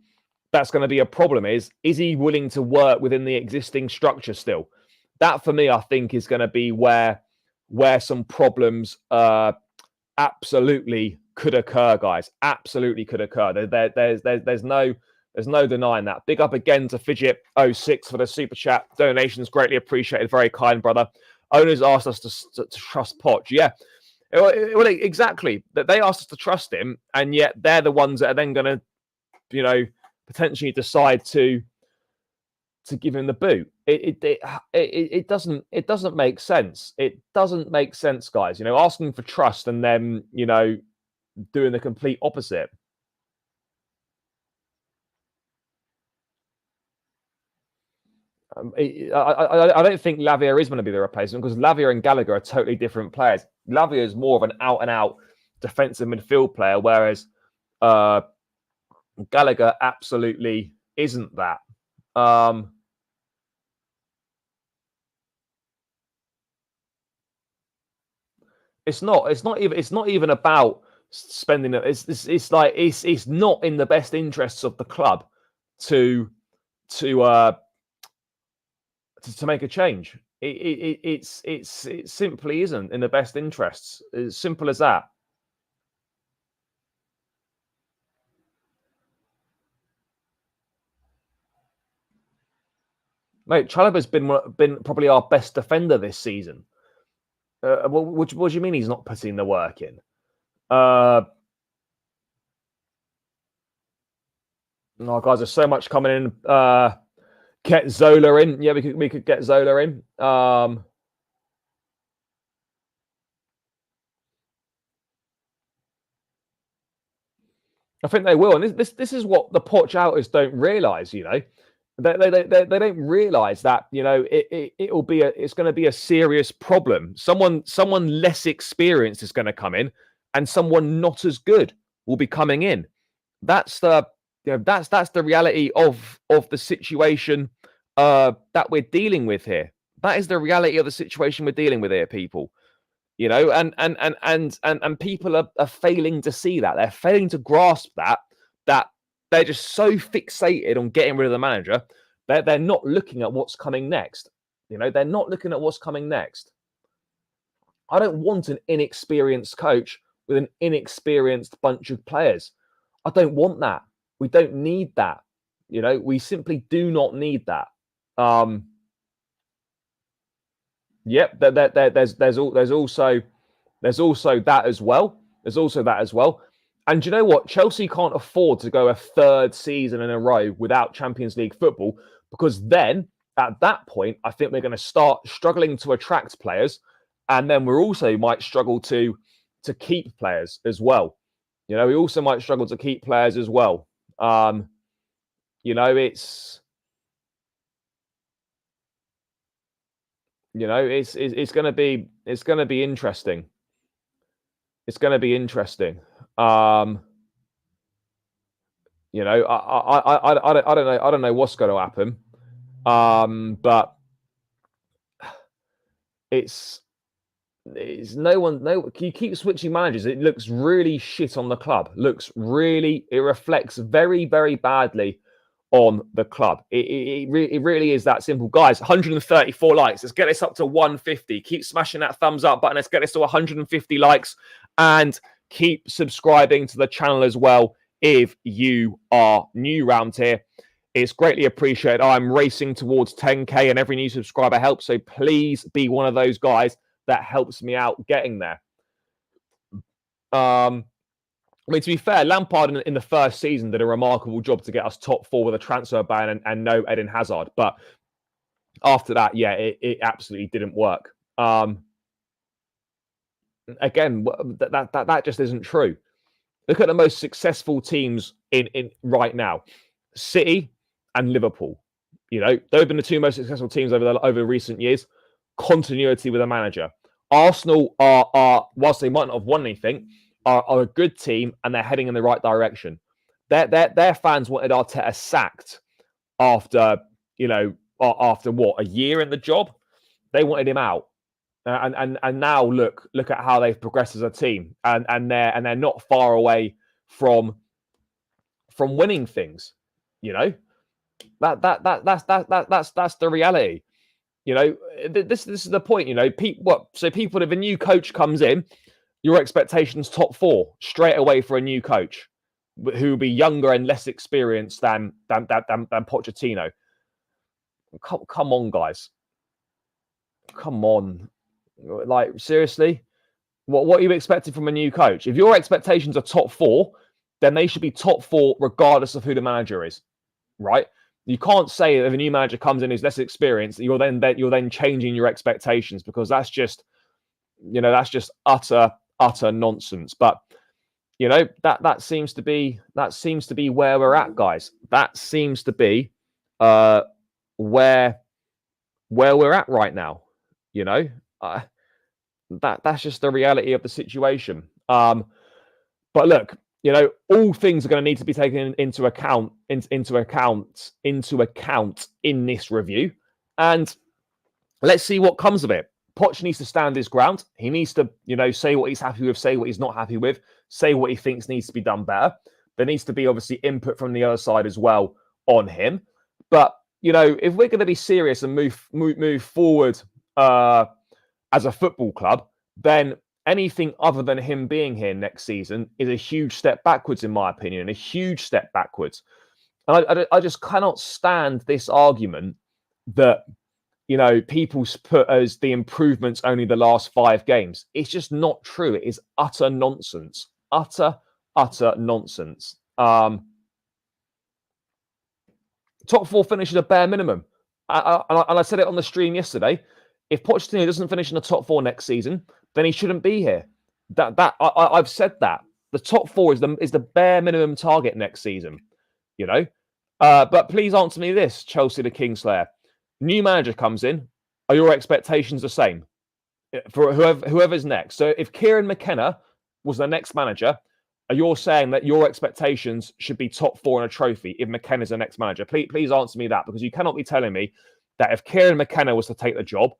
that's going to be a problem is he willing to work within the existing structure still? That for me, I think, is going to be where some problems absolutely could occur, guys. Absolutely could occur. There's no denying that. Big up again to Fidget06 for the super chat. Donations greatly appreciated. Very kind, brother. Owners asked us to trust Poch. Yeah. Well, exactly. That they asked us to trust him, and yet they're the ones that are then going to, potentially decide to give him the boot. It doesn't make sense. It doesn't make sense, guys. Asking for trust and then doing the complete opposite. I don't think Lavia is going to be the replacement, because Lavia and Gallagher are totally different players. Lavia is more of an out-and-out defensive midfield player, whereas Gallagher absolutely isn't that. It's not even about spending it. It's not in the best interests of the club to make a change. It simply isn't in the best interests. As simple as that. Mate, Chalobah's been probably our best defender this season. What do you mean he's not putting the work in? No, guys, there's so much coming in. Get Zola in. Yeah, we could get Zola in. I think they will, and this is what the Poch outers don't realise. They don't realise that it's going to be a serious problem. Someone less experienced is going to come in, and someone not as good will be coming in. That's the reality of the situation that we're dealing with here. That is the reality of the situation we're dealing with here, people. And people are failing to see that. They're failing to grasp that they're just so fixated on getting rid of the manager that they're not looking at what's coming next. They're not looking at what's coming next. I don't want an inexperienced coach with an inexperienced bunch of players. I don't want that. We don't need that. We simply do not need that. Yep, there's also that as well. There's also that as well. And you know what? Chelsea can't afford to go a third season in a row without Champions League football, because then at that point, I think we're going to start struggling to attract players, and then we also might struggle to keep players as well. We also might struggle to keep players as well. It's it's going to be interesting. It's going to be interesting. I don't know what's going to happen. But it's you keep switching managers. It looks really shit on the club. It reflects very, very badly on the club. It really is that simple. Guys, 134 likes. Let's get this up to 150. Keep smashing that thumbs up button. Let's get this to 150 likes. And keep subscribing to the channel as well if you are new around here. It's greatly appreciated. I'm racing towards 10K, and every new subscriber helps. So please be one of those guys that helps me out getting there. To be fair, Lampard in the first season did a remarkable job to get us top 4 with a transfer ban and no Eden Hazard. But after that, yeah, it absolutely didn't work. Again, that just isn't true. Look at the most successful teams in right now: City and Liverpool. They've been the 2 most successful teams over recent years. Continuity with a manager. Arsenal are whilst they might not have won anything, are a good team, and they're heading in the right direction. Their fans wanted Arteta sacked after what, a year in the job. They wanted him out, and now look at how they've progressed as a team, and they're not far away from winning things. That's the reality. This is the point. So people, if a new coach comes in, your expectations top 4 straight away for a new coach who will be younger and less experienced than Pochettino. Come on, guys. Come on. Like, seriously? What are you expecting from a new coach? If your expectations are top 4, then they should be top 4 regardless of who the manager is, right? You can't say if a new manager comes in who's less experienced, you're then changing your expectations, because that's just utter nonsense. But that seems to be where we're at, guys. That seems to be where we're at right now. That's just the reality of the situation. But look, all things are going to need to be taken into account in this review, and let's see what comes of it. Poch needs to stand his ground. He needs to, say what he's happy with, say what he's not happy with, say what he thinks needs to be done better. There needs to be obviously input from the other side as well on him. But if we're going to be serious and move forward as a football club, then anything other than him being here next season is a huge step backwards, in my opinion, a huge step backwards. And I just cannot stand this argument that, people put as the improvements only the last 5 games. It's just not true. It is utter nonsense. Utter nonsense. Top 4 finishes a bare minimum. And I said it on the stream yesterday. If Pochettino doesn't finish in the top 4 next season, then he shouldn't be here. I've said that. The top 4 is the bare minimum target next season. But please answer me this, Chelsea the Kingslayer. New manager comes in. Are your expectations the same for whoever's next? So if Kieran McKenna was the next manager, are you saying that your expectations should be top 4 in a trophy if McKenna's the next manager? Please answer me that, because you cannot be telling me that if Kieran McKenna was to take the job,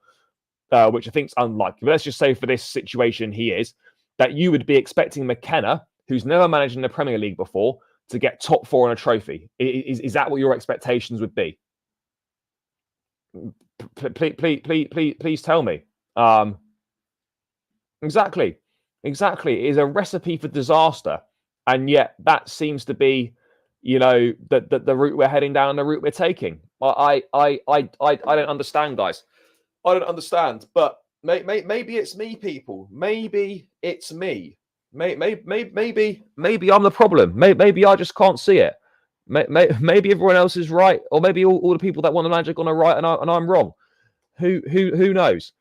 which I think is unlikely, but let's just say for this situation he is, that you would be expecting McKenna, who's never managed in the Premier League before, to get top 4 in a trophy. Is that what your expectations would be? Please tell me. Exactly. It is a recipe for disaster, and yet that seems to be, the route we're heading down, the route we're taking. I don't understand, guys. I don't understand. But maybe it's me, people. Maybe it's me. Maybe I'm the problem. Maybe I just can't see it. Maybe everyone else is right, or maybe all the people that want the Magic on are right, and I'm wrong. Who knows?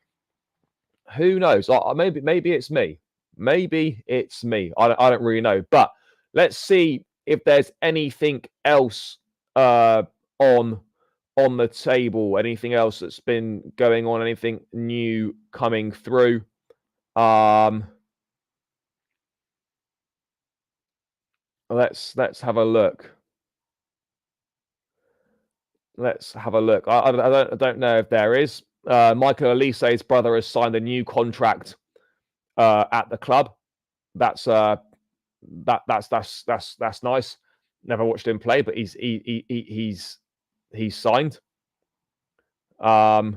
Who knows? Maybe it's me. Maybe it's me. I don't really know. But let's see if there's anything else on the table. Anything else that's been going on? Anything new coming through? Let's have a look. Let's have a look. I don't know if there is. Michael Elise's brother has signed a new contract at the club. That's nice. Never watched him play, but he's signed. Yeah,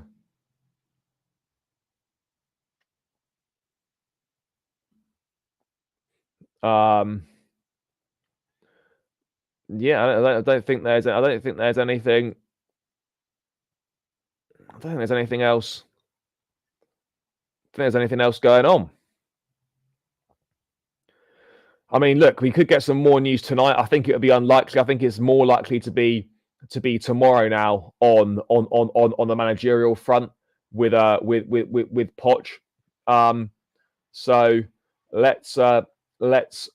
I don't think there's anything. I don't think there's anything else. I think there's anything else going on. I mean, look, we could get some more news tonight. I think it would be unlikely. I think it's more likely to be tomorrow now on the managerial front with Poch. So let's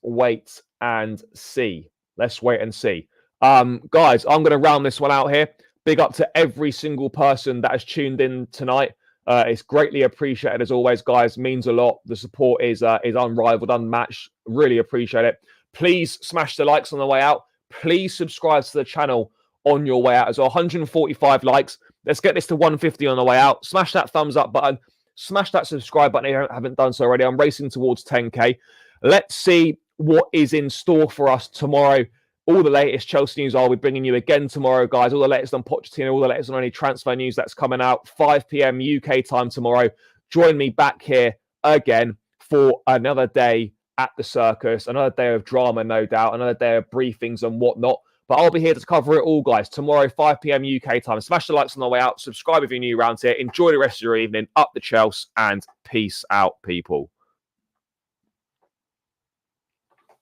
wait and see. Let's wait and see. Guys, I'm going to round this one out here. Big up to every single person that has tuned in tonight. It's greatly appreciated as always, guys. Means a lot. The support is unrivaled, unmatched. Really appreciate it. Please smash the likes on the way out. Please subscribe to the channel on your way out as well. 145 likes. Let's get this to 150 on the way out. Smash that thumbs up button. Smash that subscribe button if you haven't done so already. I'm racing towards 10K. Let's see what is in store for us tomorrow. All the latest Chelsea news I'll be bringing you again tomorrow, guys. All the latest on Pochettino, all the latest on any transfer news that's coming out. 5 p.m. UK time tomorrow. Join me back here again for another day at the circus, another day of drama, no doubt, another day of briefings and whatnot. But I'll be here to cover it all, guys. Tomorrow, 5 p.m. UK time. Smash the likes on the way out. Subscribe if you're new around here. Enjoy the rest of your evening. Up the Chelsea and peace out, people.